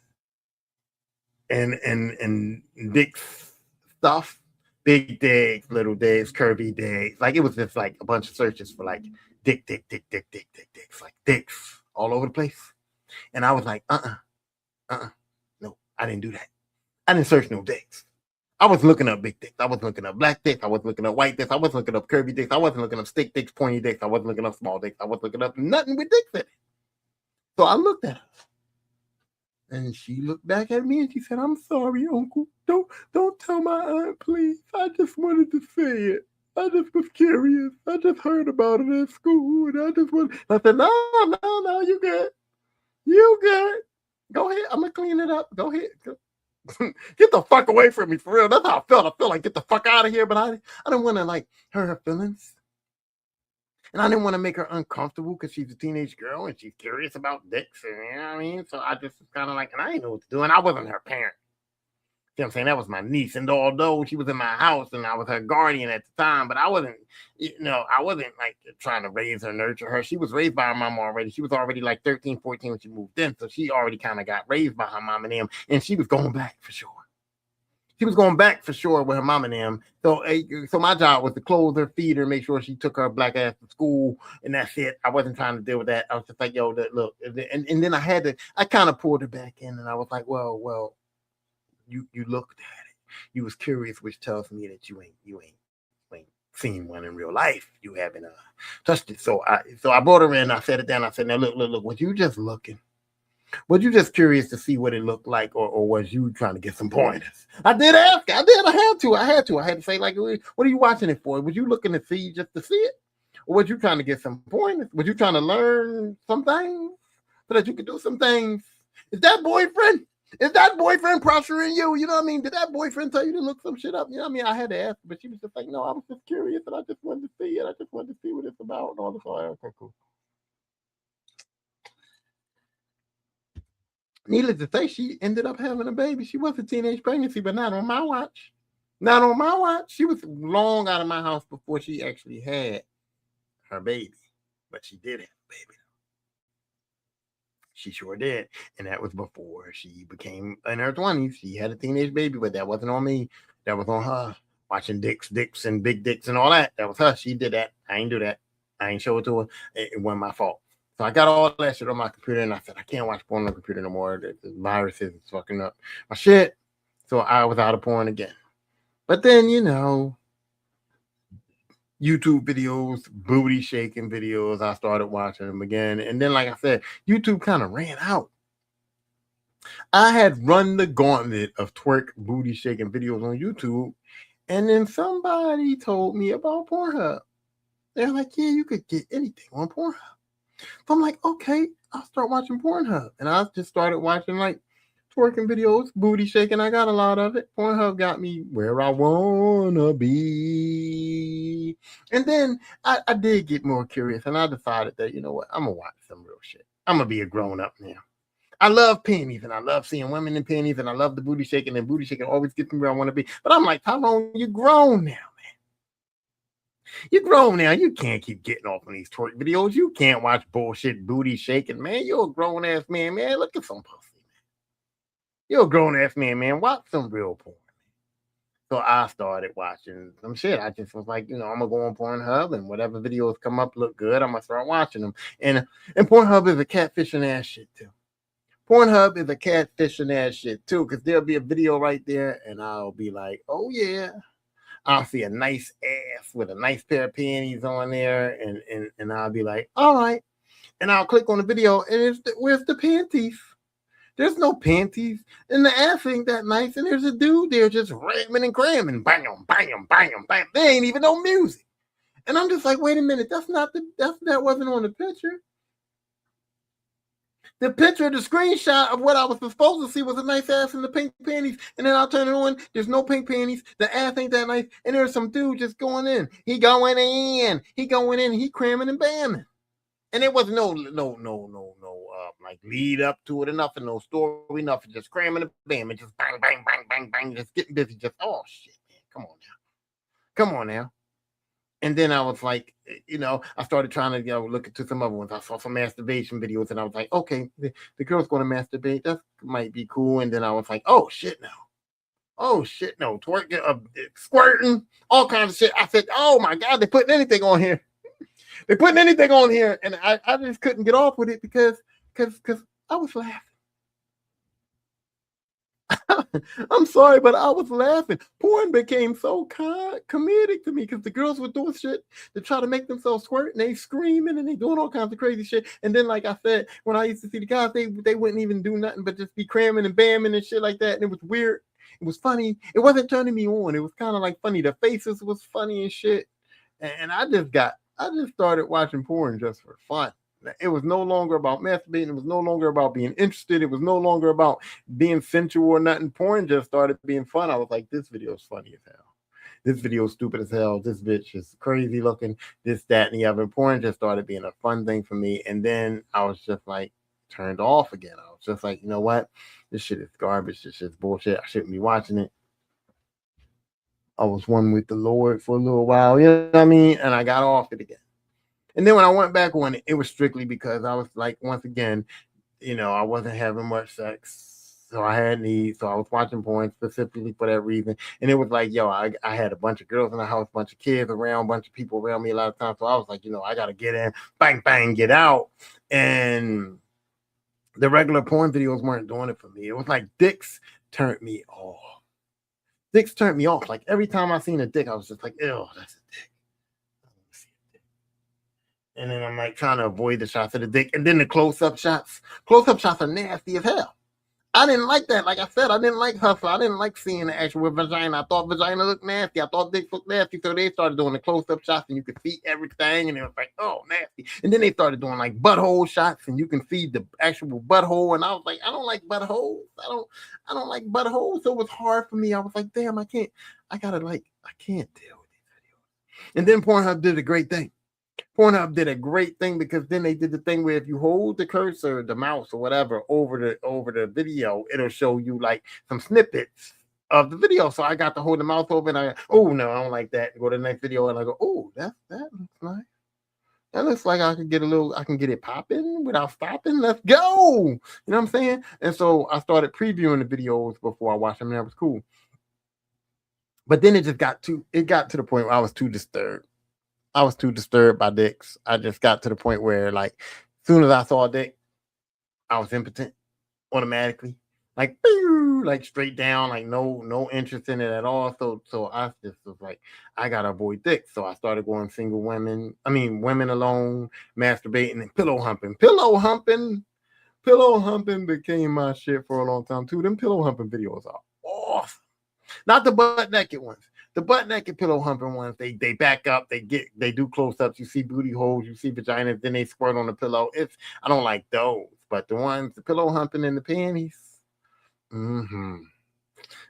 and dicks stuff, big dicks, little dicks, curvy dicks. Like it was just like a bunch of searches for like dicks, like dicks all over the place. And I was like, no, I didn't do that. I didn't search no dicks. I was looking up big dicks. I was looking up black dicks. I was looking up white dicks. I wasn't looking up curvy dicks. I wasn't looking up stick dicks, pointy dicks. I wasn't looking up small dicks. I wasn't looking up nothing with dicks in it. So I looked at her. And she looked back at me and she said, I'm sorry, Uncle. Don't tell my aunt, please. I just wanted to say it. I just was curious. I just heard about it at school. And I said, no, you good. You good. Go ahead. I'm going to clean it up. Go ahead. Get the fuck away from me, for real. That's how I felt. I felt like get the fuck out of here, but I didn't want to like hurt her feelings. And I didn't want to make her uncomfortable because she's a teenage girl and she's curious about dicks. And, you know what I mean? So I just was kind of like, and I didn't know what to do. And I wasn't her parent. You know what I'm saying? That was my niece. And although she was in my house and I was her guardian at the time, but I wasn't like trying to raise her, nurture her. She was raised by her mom already. She was already like 13, 14 when she moved in. So she already kind of got raised by her mom and them. And she was going back for sure. She was going back for sure with her mom and them. So my job was to clothe her, feed her, make sure she took her black ass to school, and that's it. I wasn't trying to deal with that. I was just like, yo, look. And then I kind of pulled her back in, and I was like, well, you looked at it. You was curious, which tells me that you ain't seen one in real life. You haven't touched it. So I brought her in. I set it down. I said, now look. Was you just looking? Was you just curious to see what it looked like, or was you trying to get some pointers? I did ask. I had to say, like, what are you watching it for? Was you looking to see just to see it? Or was you trying to get some pointers? Was you trying to learn some things so that you could do some things? Is that boyfriend pressuring you? You know what I mean? Did that boyfriend tell you to look some shit up? You know what I mean? I had to ask, but she was just like, no, I was just curious and I just wanted to see it. I just wanted to see what it's about and all this. Okay, cool. Needless to say, she ended up having a baby. She was a teenage pregnancy, but not on my watch. Not on my watch. She was long out of my house before she actually had her baby. But she did have a baby. She sure did. And that was before she became in her 20s. She had a teenage baby, but that wasn't on me. That was on her. Watching dicks and big dicks and all that. That was her. She did that. I ain't do that. I ain't show it to her. It wasn't my fault. So I got all that shit on my computer, and I said, I can't watch porn on the computer no more. The virus is fucking up my shit. So I was out of porn again. But then, YouTube videos, booty shaking videos, I started watching them again. And then, like I said, YouTube kind of ran out. I had run the gauntlet of twerk booty shaking videos on YouTube. And then somebody told me about Pornhub. They're like, yeah, you could get anything on Pornhub. So I'm like, okay, I'll start watching Pornhub. And I just started watching like twerking videos, booty shaking. I got a lot of it. Pornhub got me where I wanna be. And then I did get more curious and I decided that, you know what, I'm gonna watch some real shit. I'm gonna be a grown up now. I love panties and I love seeing women in panties and I love the booty shaking, and booty shaking always gets me where I want to be. But I'm like, Tyrone, you grown now. You're grown now. You can't keep getting off on these twerk videos. You can't watch bullshit booty shaking, man. You're a grown ass man, man. Look at some pussy, man. You're a grown ass man. Watch some real porn. So I started watching some shit. I just was like, I'm gonna go on Pornhub and whatever videos come up look good, I'm gonna start watching them. And Pornhub is a catfishing ass shit too. Pornhub is a catfishing ass shit too, because there'll be a video right there, and I'll be like, oh yeah. I'll see a nice ass with a nice pair of panties on there, and I'll be like, all right. And I'll click on the video, and where's the panties? There's no panties, and the ass ain't that nice, and there's a dude there just ramming and cramming, bam, bam, bam, bam. There ain't even no music. And I'm just like, wait a minute, that wasn't on the picture. The picture, the screenshot of what I was supposed to see was a nice ass in the pink panties. And then I'll turn it on. There's no pink panties. The ass ain't that nice. And there's some dude just going in. He going in. He cramming and bamming. And there was no like lead up to it or nothing, no story, nothing. Just cramming and bamming. Just bang, bang, bang, bang, bang. Just getting busy. Just, oh, shit, man. Come on now. And then I was like, I started trying to look into some other ones. I saw some masturbation videos, and I was like, okay, the girl's going to masturbate. That might be cool. And then I was like, oh shit, no, twerking, squirting, all kinds of shit. I said, oh my god, they're putting anything on here. And I just couldn't get off with it because I was laughing. I'm sorry, but I was laughing. Porn became so comedic to me because the girls were doing shit to try to make themselves squirt, and they screaming and they doing all kinds of crazy shit. And then, like I said, when I used to see the guys, they wouldn't even do nothing but just be cramming and bamming and shit like that. And it was weird. It was funny. It wasn't turning me on. It was kind of like funny. The faces was funny and shit. And I just started watching porn just for fun. It was no longer about masturbating. It was no longer about being interested. It was no longer about being sensual or nothing. Porn just started being fun. I was like, this video is funny as hell. This video is stupid as hell. This bitch is crazy looking. This, that, and the other. Porn just started being a fun thing for me. And then I was just like turned off again. I was just like, you know what? This shit is garbage. This shit is bullshit. I shouldn't be watching it. I was one with the Lord for a little while. You know what I mean? And I got off it again. And then when I went back on it, it was strictly because I was like, once again, I wasn't having much sex. So I had needs. So I was watching porn specifically for that reason. And it was like, yo, I had a bunch of girls in the house, a bunch of kids around, a bunch of people around me a lot of times. So I was like, I got to get in, bang, bang, get out. And the regular porn videos weren't doing it for me. It was like dicks turned me off. Like every time I seen a dick, I was just like, ew, that's a dick. And then I'm like trying to avoid the shots of the dick. And then the close-up shots. Close-up shots are nasty as hell. I didn't like that. Like I said, I didn't like hustle. I didn't like seeing the actual vagina. I thought vagina looked nasty. I thought dicks looked nasty. So they started doing the close-up shots and you could see everything. And it was like, oh, nasty. And then they started doing like butthole shots and you can see the actual butthole. And I was like, I don't like buttholes. I don't like buttholes. So it was hard for me. I was like, damn, I can't deal with these videos. And then Pornhub did a great thing. Pornhub did a great thing because then they did the thing where if you hold the cursor, the mouse or whatever over the video, it'll show you like some snippets of the video. So I got to hold the mouse over and I don't like that. Go to the next video and I go, oh, that looks nice. That looks like I can get it popping without stopping. Let's go. You know what I'm saying? And so I started previewing the videos before I watched them, and that was cool. But then it got to the point where I was too disturbed. I was too disturbed by dicks. I just got to the point where, like, as soon as I saw a dick, I was impotent automatically, like, like straight down, like no interest in it at all. So I just was like, I gotta avoid dicks. So I started going women alone, masturbating and pillow humping. Pillow humping became my shit for a long time too. Them pillow humping videos are awesome. Not the butt naked ones. The butt naked pillow humping ones, they back up, they do close ups. You see booty holes, you see vaginas, then they squirt on the pillow. I don't like those, but the pillow humping in the panties,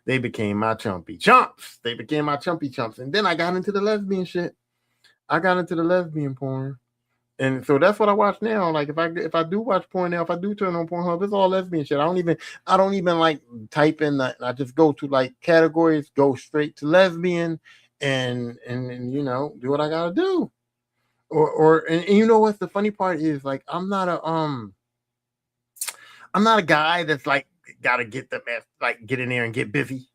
they became my chumpy chumps. And then I got into the lesbian shit. I got into the lesbian porn. And so that's what I watch now. Like if I do watch porn now, if I do turn on Pornhub, it's all lesbian shit. I don't even like type in that. I just go to like categories, go straight to lesbian, and do what I gotta do. And you know what the funny part is? Like I'm not a guy that's like gotta get get in there and get busy.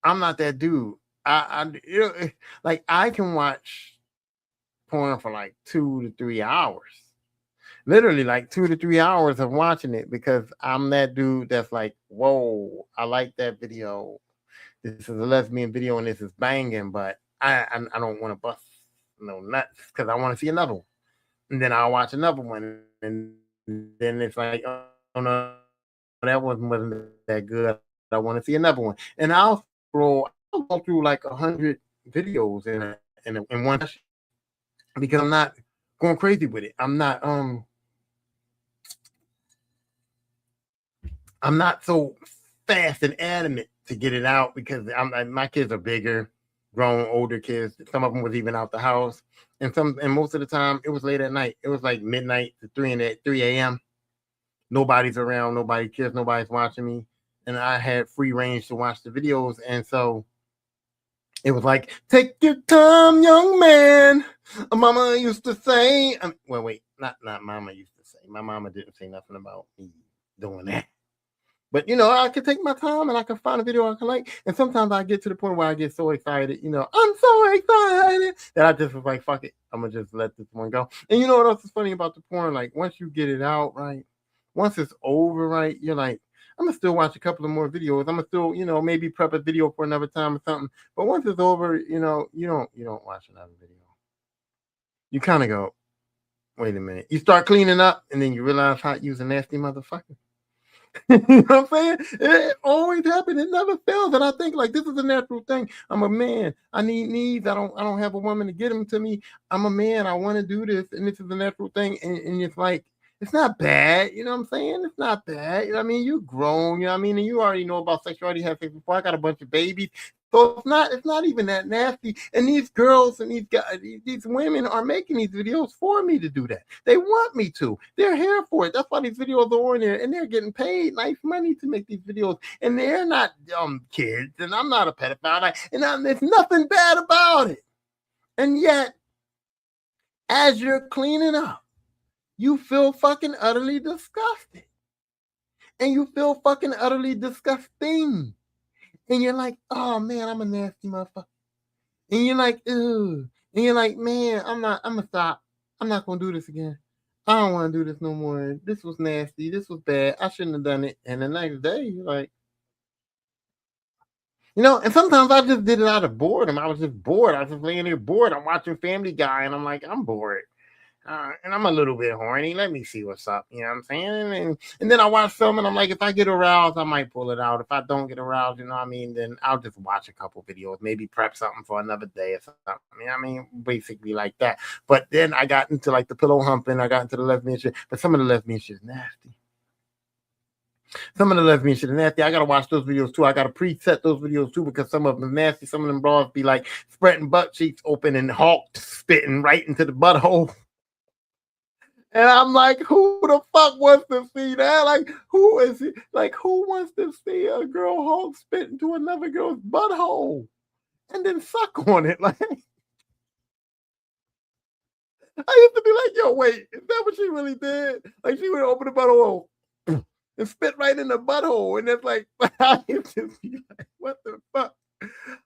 I'm not that dude. I can watch porn for like 2 to 3 hours, literally like 2 to 3 hours of watching it because I'm that dude that's like, whoa, I like that video. this is a lesbian video and this is banging, but I don't want to bust no nuts because I want to see another one. And then I'll watch another one, and then it's like, oh no, that wasn't that good. I want to see another one, and I'll go through like 100 videos in one session because I'm not going crazy with it. I'm not so fast and adamant to get it out because my kids are bigger, grown, older kids. Some of them was even out the house, and most of the time it was late at night. It was like midnight to 3 a.m. Nobody's around, nobody cares, nobody's watching me, and I had free range to watch the videos, and so it was like, take your time, young man. Mama used to say, well, wait, not mama used to say. My mama didn't say nothing about me doing that. But, I can take my time and I can find a video I can like. And sometimes I get to the point where I get so excited, I'm so excited that I just was like, fuck it. I'm going to just let this one go. And you know what else is funny about the porn? Like, once you get it out, right? Once it's over, right? You're like, I'm going to still watch a couple of more videos. I'm going to still, maybe prep a video for another time or something. But once it's over, you don't watch another video. You kind of go, wait a minute. You start cleaning up and then you realize how you're a nasty motherfucker. You know what I'm saying? It always happens. It never fails. And I think like this is a natural thing. I'm a man. I need needs. I don't have a woman to get them to me. I'm a man. I want to do this, and this is a natural thing. And it's like it's not bad. You know what I'm saying? It's not bad. You know what I mean? You grown. You know what I mean? And you already know about sexuality. Have sex before. I got a bunch of babies. So it's not even that nasty. And these girls and these guys, these women are making these videos for me to do that. They want me to. They're here for it. That's why these videos are on there, and they're getting paid nice money to make these videos. And they're not kids, and I'm not a pedophile, and there's nothing bad about it. And yet, as you're cleaning up, you feel fucking utterly disgusted, and you feel fucking utterly disgusting. And you're like, oh man, I'm a nasty motherfucker. And you're like, ew. And you're like, man, I'm gonna stop. I'm not gonna do this again. I don't want to do this no more. This was nasty. This was bad. I shouldn't have done it. And the next day, you're like, and sometimes I just did it out of boredom. I was just bored. I was just laying there bored. I'm watching Family Guy, and I'm like, I'm bored. And I'm a little bit horny. Let me see what's up. You know what I'm saying? And then I watch some and I'm like, if I get aroused, I might pull it out. If I don't get aroused, you know what I mean? Then I'll just watch a couple videos, maybe prep something for another day or something. You know what I mean? Basically like that. But then I got into like the pillow humping. I got into the lesbian shit. But some of the lesbian shit is nasty. Some of the lesbian shit is nasty. I gotta watch those videos too. I gotta preset those videos too because some of them are nasty. Some of them bras be like spreading butt cheeks open and Hulk spitting right into the butthole. And I'm like, who the fuck wants to see that? Like, who is it? Like, who wants to see a girl Hulk spit into another girl's butthole and then suck on it? Like, I used to be like, yo, wait, is that what she really did? Like, she would open the butthole and spit right in the butthole. And it's like, I used to be like, what the fuck?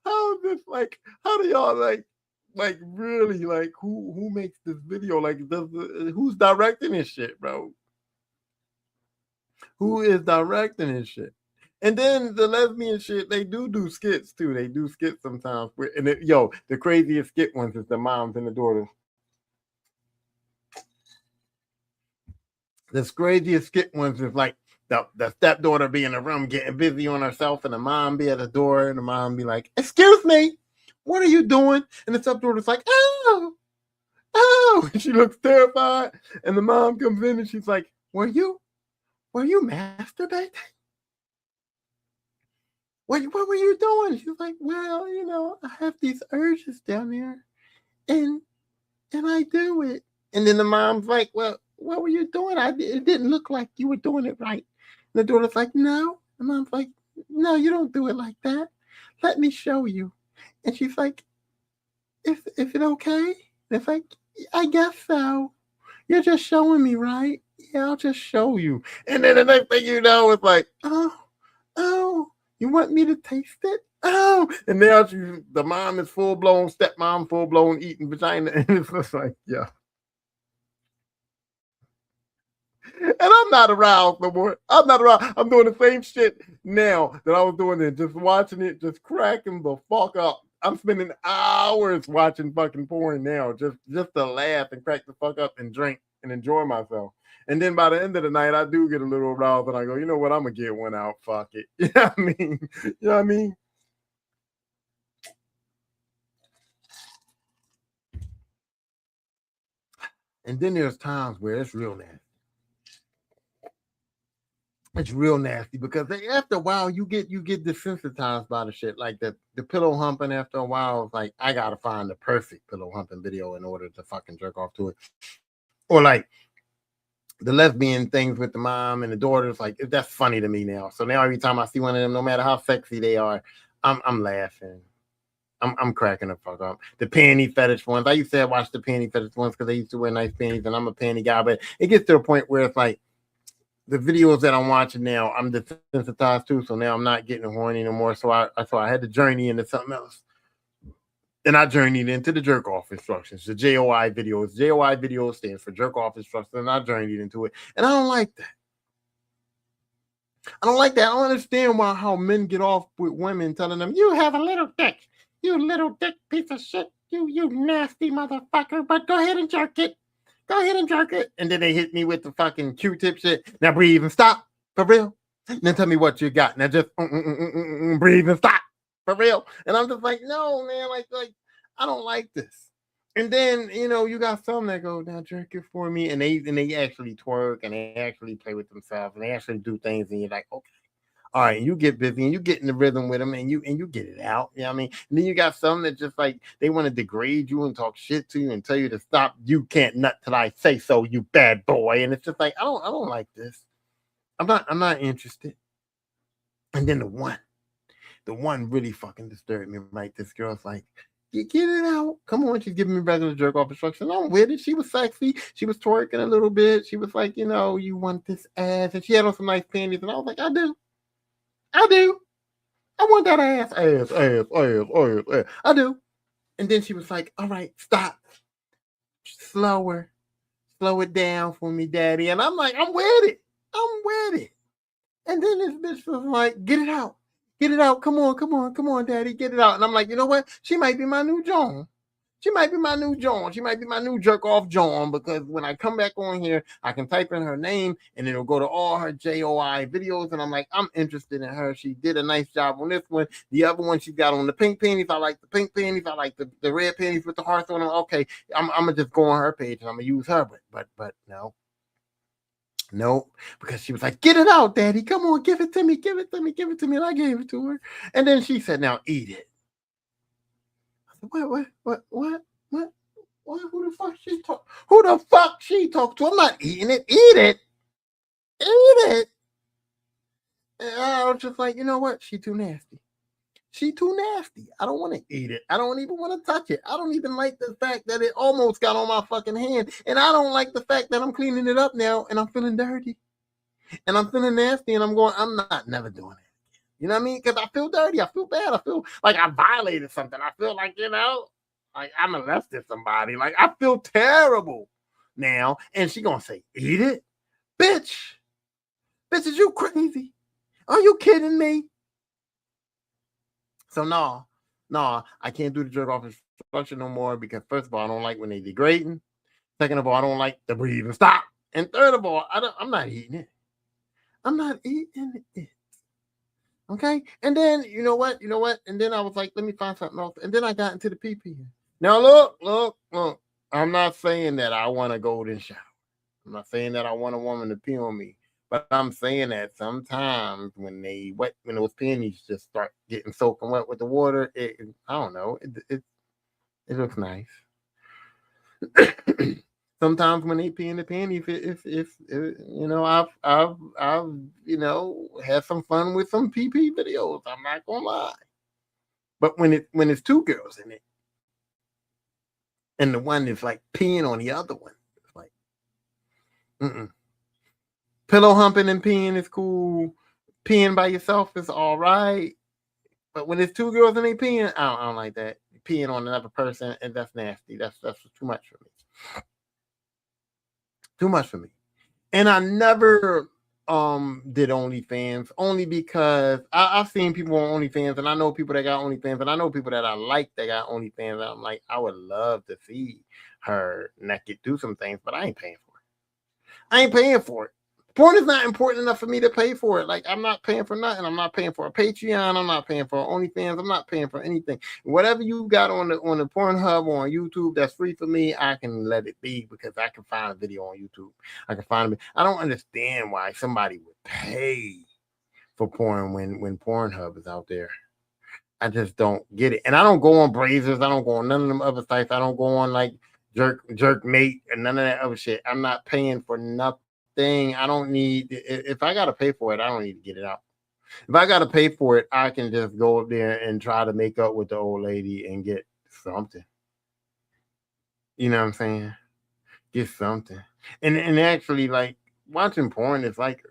How is this like, how do y'all like really like who makes this video? Like who's directing this shit, bro? Who is directing this shit? And then the lesbian shit, they do skits too. They do skits sometimes. The craziest skit ones is the moms and the daughters. The craziest skit ones is like the stepdaughter be in the room getting busy on herself, and the mom be at the door, and the mom be like, "Excuse me, what are you doing?" And the stepdaughter's like, "Oh, and she looks terrified. And the mom comes in and she's like, Were you masturbating? What were you doing? She's like, well, I have these urges down there and I do it. And then the mom's like, well, what were you doing? It didn't look like you were doing it right. And the daughter's like, no. The mom's like, no, you don't do it like that. Let me show you. And she's like, is it okay? And it's like, I guess so. You're just showing me, right? Yeah, I'll just show you. And then the next thing you know, it's like, oh, you want me to taste it? Oh, and now the mom is full blown, stepmom full blown eating vagina. And it's just like, yeah. And I'm not aroused no more. I'm not aroused. I'm doing the same shit now that I was doing then, just watching it, just cracking the fuck up. I'm spending hours watching fucking porn now, just to laugh and crack the fuck up and drink and enjoy myself. And then by the end of the night, I do get a little aroused and I go, you know what? I'm gonna get one out. Fuck it. You know what I mean? You know what I mean? And then there's times where it's real nasty. It's real nasty because after a while you get desensitized by the shit. Like the pillow humping after a while, it's like I gotta find the perfect pillow humping video in order to fucking jerk off to it. Or like the lesbian things with the mom and the daughters, like that's funny to me now. So now every time I see one of them, no matter how sexy they are, I'm laughing. I'm cracking the fuck up. The panty fetish ones. I used to watch the panty fetish ones because they used to wear nice panties, and I'm a panty guy. But it gets to a point where it's like the videos that I'm watching now, I'm desensitized to. So now I'm not getting horny no more. So I had to journey into something else. And I journeyed into the jerk off instructions, the JOI videos. JOI video stands for jerk off instructions, and I journeyed into it. And I don't like that. I don't like that. I don't understand how men get off with women telling them, you have a little dick. You little dick piece of shit. You nasty motherfucker. But go ahead and jerk it. Go ahead and jerk it. And then they hit me with the fucking Q-tip shit. Now breathe and stop. For real. And then tell me what you got. Now just breathe and stop. For real. And I'm just like, no, man. Like I don't like this. And then, you got some that go, now jerk it for me. And they actually twerk and they actually play with themselves and they actually do things. And you're like, okay. All right, you get busy and you get in the rhythm with them and you get it out. You know what I mean? And then you got some that just like they want to degrade you and talk shit to you and tell you to stop. You can't nut till I say so, you bad boy. And it's just like I don't like this. I'm not interested. And then the one really fucking disturbed me. Right, this girl's like, you get it out. Come on, she's giving me regular jerk off instructions. I'm with it. She was sexy. She was twerking a little bit. She was like, you want this ass, and she had on some nice panties, and I was like, I do. I want that ass. I do. And then she was like, all right, stop. Slower. Slow it down for me, daddy. And I'm like, I'm with it. And then this bitch was like, get it out. Get it out. Come on, daddy. Get it out. And I'm like, you know what? She might be my new Joan. She might be my new Joan. She might be my new jerk off Joan because when I come back on here, I can type in her name and it'll go to all her JOI videos. And I'm like, I'm interested in her. She did a nice job on this one. The other one she got on the pink panties. I like the pink panties. I like the red panties with the hearts on them. Okay, I'm gonna just go on her page and I'm gonna use her. But no, because she was like, get it out, daddy. Come on, give it to me. And I gave it to her. And then she said, now eat it. What? Who the fuck she talk? Who the fuck she talk to? I'm not eating it. Eat it. And I was just like, you know what? She too nasty. I don't want to eat it. I don't even want to touch it. I don't even like the fact that it almost got on my fucking hand. And I don't like the fact that I'm cleaning it up now and I'm feeling dirty. And I'm feeling nasty and I'm not never doing it. You know what I mean? Because I feel dirty. I feel bad. I feel like I violated something. I feel like, like I molested somebody. Like I feel terrible now. And she gonna say, eat it? Bitch, is you crazy? Are you kidding me? So no, I can't do the jerk off instruction no more because first of all, I don't like when they degrading. Second of all, I don't like the breathe and stop. And third of all, I'm not eating it. I'm not eating it. Okay. And then you know what? And then I was like, let me find something else. And then I got into the pee. Now look. I'm not saying that I want a golden shower. I'm not saying that I want a woman to pee on me. But I'm saying that sometimes when those panties just start getting soaking wet with the water, I don't know. It looks nice. Sometimes when they pee in the panties, if I've had some fun with some pee videos. I'm not gonna lie. But when it's two girls in it, and the one is like peeing on the other one, it's like, pillow humping and peeing is cool. Peeing by yourself is all right. But when it's two girls and they peeing, I don't like that. Peeing on another person, and that's nasty. That's too much for me. Too much for me. And I never did OnlyFans only because I've seen people on OnlyFans, and I know people that got OnlyFans, and I know people that I like that got OnlyFans. And I'm like, I would love to see her naked do some things, but I ain't paying for it. I ain't paying for it. Porn is not important enough for me to pay for it. Like, I'm not paying for nothing. I'm not paying for a Patreon. I'm not paying for OnlyFans. I'm not paying for anything. Whatever you got on the Pornhub or on YouTube that's free for me, I can let it be because I can find a video on YouTube. I can find it. I don't understand why somebody would pay for porn when Pornhub is out there. I just don't get it. And I don't go on Brazers. I don't go on none of them other sites. I don't go on like Jerkmate and none of that other shit. I'm not paying for nothing. I don't need, if I gotta pay for it, I don't need to get it out. If I gotta pay for it, I can just go up there and try to make up with the old lady and get something. You know what I'm saying? Get something. And actually, like, watching porn is like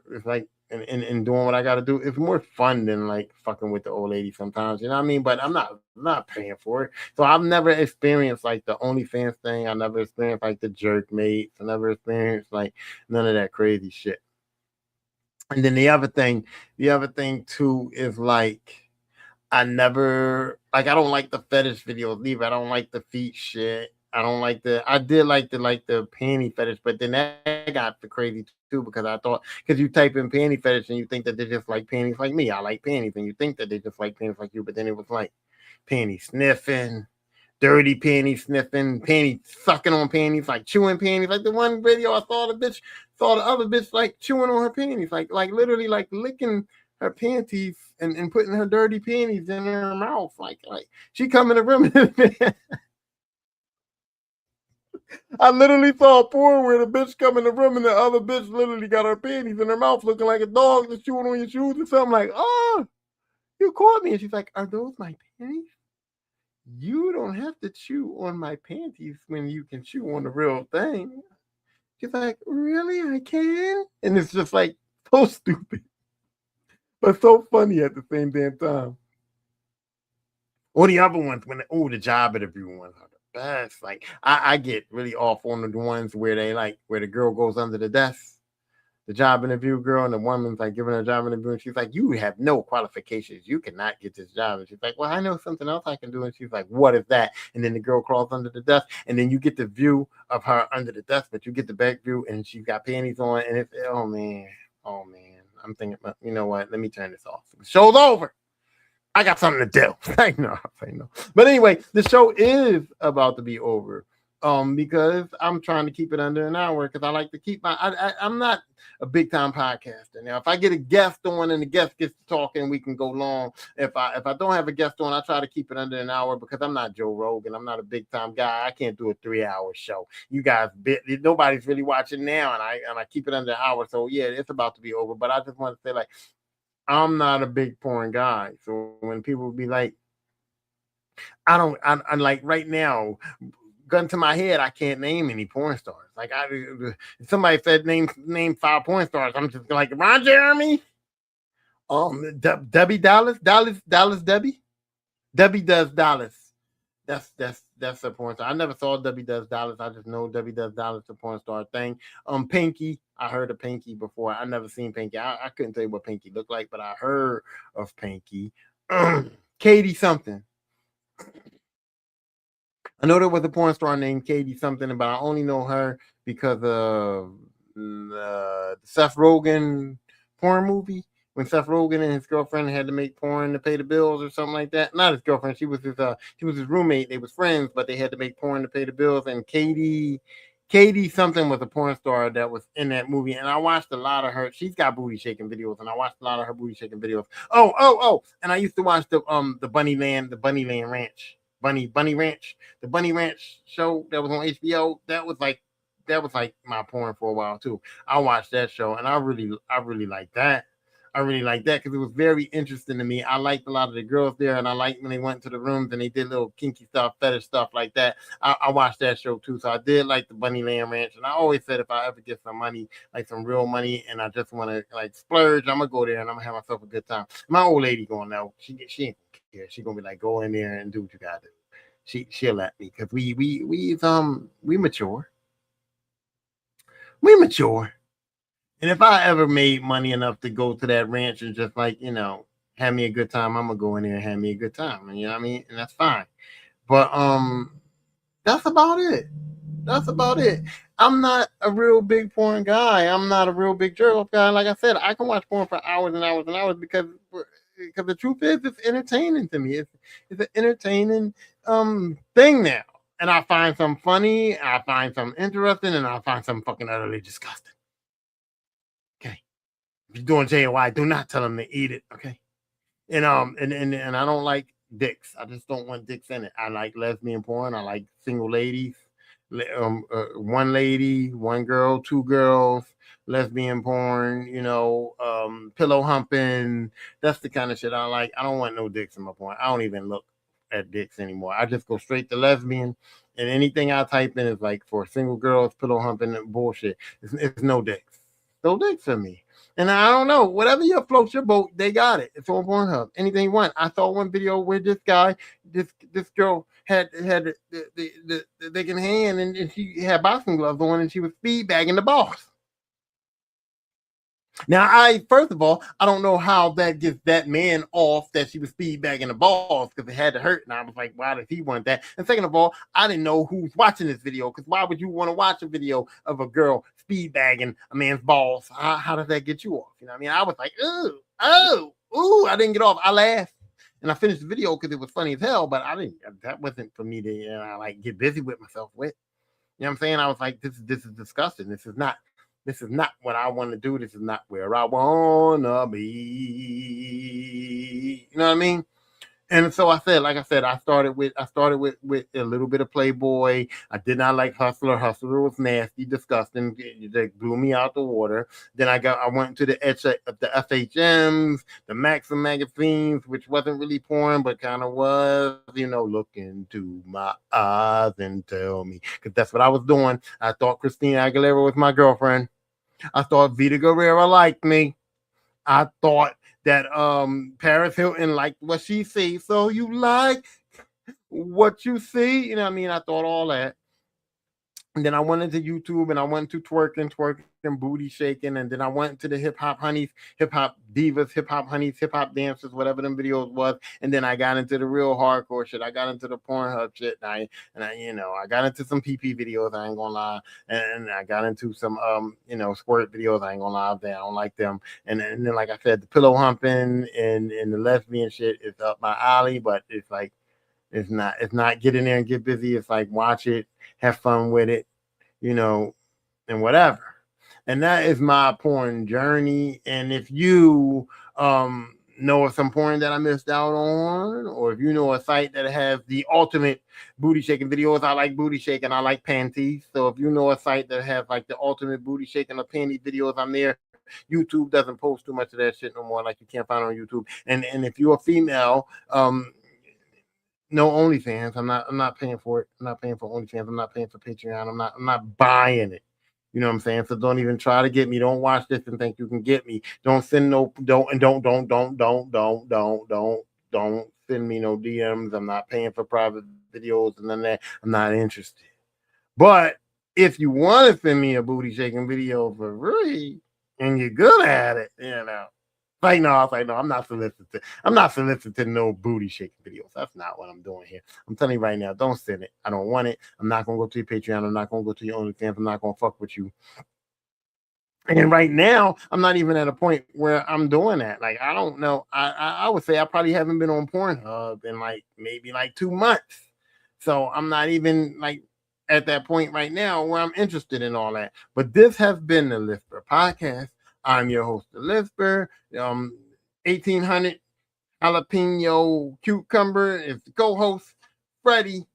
and doing what I got to do. It's more fun than like fucking with the old lady sometimes. You know what I mean? But I'm not paying for it. So I've never experienced like the OnlyFans thing. I never experienced like the jerk mates. I never experienced like none of that crazy shit. And then the other thing too is like I never like I don't like the fetish videos either. I don't like the feet shit. I don't like I did like the panty fetish, but then that got the crazy too because I thought because you type in panty fetish and you think that they just like panties like me. I like panties, and you think that they just like panties like you, but then it was like panty sniffing, dirty panty sniffing, panty sucking on panties, like chewing panties. Like the one video I saw the other bitch like chewing on her panties, like literally like licking her panties and putting her dirty panties in her mouth. Like she come in the room. I literally saw a porn where the bitch come in the room and the other bitch literally got her panties in her mouth looking like a dog that's chewing on your shoes or something. Like, oh, you caught me. And she's like, are those my panties? You don't have to chew on my panties when you can chew on the real thing. She's like, really? I can? And it's just like so stupid, but so funny at the same damn time. Or the other ones when the job interview ones are the best. Like I get really off on the ones where they like where the girl goes under the desk, the job interview girl, and the woman's like giving her a job interview, and she's like, "You have no qualifications. You cannot get this job." And she's like, "Well, I know something else I can do." And she's like, "What is that?" And then the girl crawls under the desk, and then you get the view of her under the desk, but you get the back view, and she's got panties on, and it's oh man. I'm thinking, you know what? Let me turn this off. The show's over. I got something to do. I know. But anyway, the show is about to be over. Because I'm trying to keep it under an hour because I like to keep I'm not a big time podcaster. Now, if I get a guest on and the guest gets to talking, we can go long. If I don't have a guest on, I try to keep it under an hour because I'm not Joe Rogan. I'm not a big time guy. I can't do a 3-hour show. You guys, nobody's really watching now, and I keep it under an hour. So yeah, it's about to be over. But I just want to say, like, I'm not a big porn guy. So when people be like, I'm like right now, gun to my head, I can't name any porn stars. Like somebody said name 5 porn stars. I'm just like Ron Jeremy, Debbie Dallas, Debbie Does Dallas. That's a porn star. I never saw Debbie Does Dallas. I just know Debbie Does Dallas, a porn star thing. Pinky, I heard of Pinky before. I never seen Pinky. I couldn't tell you what Pinky looked like, but I heard of Pinky. Katie something. I know there was a porn star named Katie something, but I only know her because of the Seth Rogen porn movie. When Seth Rogen and his girlfriend had to make porn to pay the bills or something like that. Not his girlfriend, she was his roommate. They was friends, but they had to make porn to pay the bills. And Katie something was a porn star that was in that movie. And I watched a lot of her. She's got booty shaking videos, and I watched a lot of her booty shaking videos. Oh. And I used to watch the Bunnyland Ranch. Bunny Ranch, the Bunny Ranch show that was on HBO. That was like my porn for a while too. I watched that show and I really liked that. I really liked that because it was very interesting to me. I liked a lot of the girls there, and I liked when they went to the rooms and they did little kinky stuff, fetish stuff like that. I watched that show too, so I did like the Bunnyland Ranch. And I always said if I ever get some money, like some real money, and I just want to like splurge, I'm gonna go there and I'm gonna have myself a good time. My old lady going now, she ain't care. She gonna be like, go in there and do what you gotta do. She'll let me because we mature. We mature. And if I ever made money enough to go to that ranch and just like, you know, have me a good time, I'm gonna go in there and have me a good time. And you know what I mean? And that's fine. But that's about it. That's about it. I'm not a real big porn guy. I'm not a real big jerk off guy. Like I said, I can watch porn for hours and hours and hours because the truth is it's entertaining to me. It's an entertaining thing now. And I find some funny, I find some interesting, and I find some fucking utterly disgusting. Okay. If you're doing JY, do not tell them to eat it. Okay. And I don't like dicks. I just don't want dicks in it. I like lesbian porn. I like single ladies. One lady, one girl, two girls, lesbian porn, you know, pillow humping. That's the kind of shit I like. I don't want no dicks in my porn. I don't even look at dicks anymore. I just go straight to lesbian, and anything I type in is like for single girls, pillow humping and bullshit. It's no dicks. No dicks for me. And I don't know, whatever you floats your boat, they got it. It's on Pornhub. Anything you want. I saw one video where this guy, this girl had the vacant hand, and she had boxing gloves on, and she was speed bagging the boss. Now, first of all, I don't know how that gets that man off that she was speed bagging the balls because it had to hurt. And I was like, why does he want that? And second of all, I didn't know who's watching this video because why would you want to watch a video of a girl speed bagging a man's balls? How does that get you off? You know what I mean? I was like, ooh, I didn't get off. I laughed. And I finished the video because it was funny as hell, but I didn't. That wasn't for me to like get busy with myself with. You know what I'm saying? I was like, this is disgusting. This is not what I want to do. This is not where I wanna be. You know what I mean? And so I said, like I said, I started with a little bit of Playboy. I did not like Hustler. Hustler was nasty, disgusting. They blew me out the water. Then I went to the FHMs, the Maxim magazines, which wasn't really porn, but kind of was, you know, look into my eyes and tell me. Because that's what I was doing. I thought Christina Aguilera was my girlfriend. I thought Vita Guerrera liked me. I thought that Paris Hilton liked what she sees. So you like what you see? You know what I mean? I thought all that. And then I went into YouTube and I went to twerking, booty shaking, and then I went to the hip hop honeys, hip hop divas, hip hop honeys, hip hop dancers, whatever them videos was. And then I got into the real hardcore shit. I got into the Pornhub shit, and I you know, I got into some PP videos. I ain't gonna lie, and I got into some you know, squirt videos. I ain't gonna lie, I don't like them. And then like I said, the pillow humping and the lesbian shit is up my alley, but it's like it's not get in there and get busy. It's like watch it, have fun with it, you know, and whatever. And that is my porn journey. And if you know of some porn that I missed out on, or if you know a site that has the ultimate booty shaking videos, I like booty shaking, I like panties. So if you know a site that has like the ultimate booty shaking or panty videos, I'm there. YouTube doesn't post too much of that shit no more, like you can't find on YouTube. And if you're a female, no OnlyFans. I'm not paying for it. I'm not paying for OnlyFans. I'm not paying for Patreon. I'm not buying it. You know what I'm saying? So don't even try to get me. Don't watch this and think you can get me. Don't send no don't send me no DMs. I'm not paying for private videos and none of that. I'm not interested. But if you want to send me a booty shaking video for free and you're good at it, you know. Like no, I was like, no, I'm not soliciting. I'm not soliciting no booty shaking videos. That's not what I'm doing here. I'm telling you right now, don't send it. I don't want it. I'm not gonna go to your Patreon. I'm not gonna go to your OnlyFans. I'm not gonna fuck with you. And right now, I'm not even at a point where I'm doing that. Like, I don't know. I would say I probably haven't been on Pornhub in like maybe like 2 months. So I'm not even like at that point right now where I'm interested in all that. But this has been the Lisper Podcast. I'm your host, the Lisper. 1800 jalapeno cucumber is the co-host. Freddie,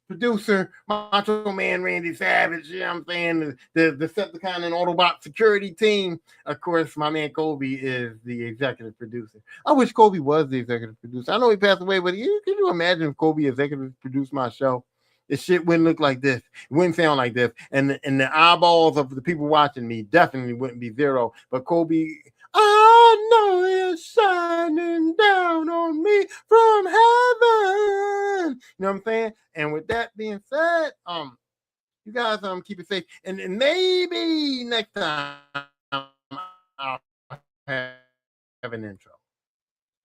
producer, Macho Man Randy Savage, you know what I'm saying? The Decepticon and Autobot security team. Of course, my man Kobe is the executive producer. I wish Kobe was the executive producer. I know he passed away, but can you imagine if Kobe executive produced my show? This shit wouldn't look like this. It wouldn't sound like this. And the eyeballs of the people watching me definitely wouldn't be zero. But Kobe, I know it's shining down on me from heaven. You know what I'm saying? And with that being said, you guys keep it safe. And maybe next time I'll have an intro.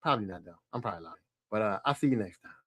Probably not though. I'm probably lying. But I'll see you next time.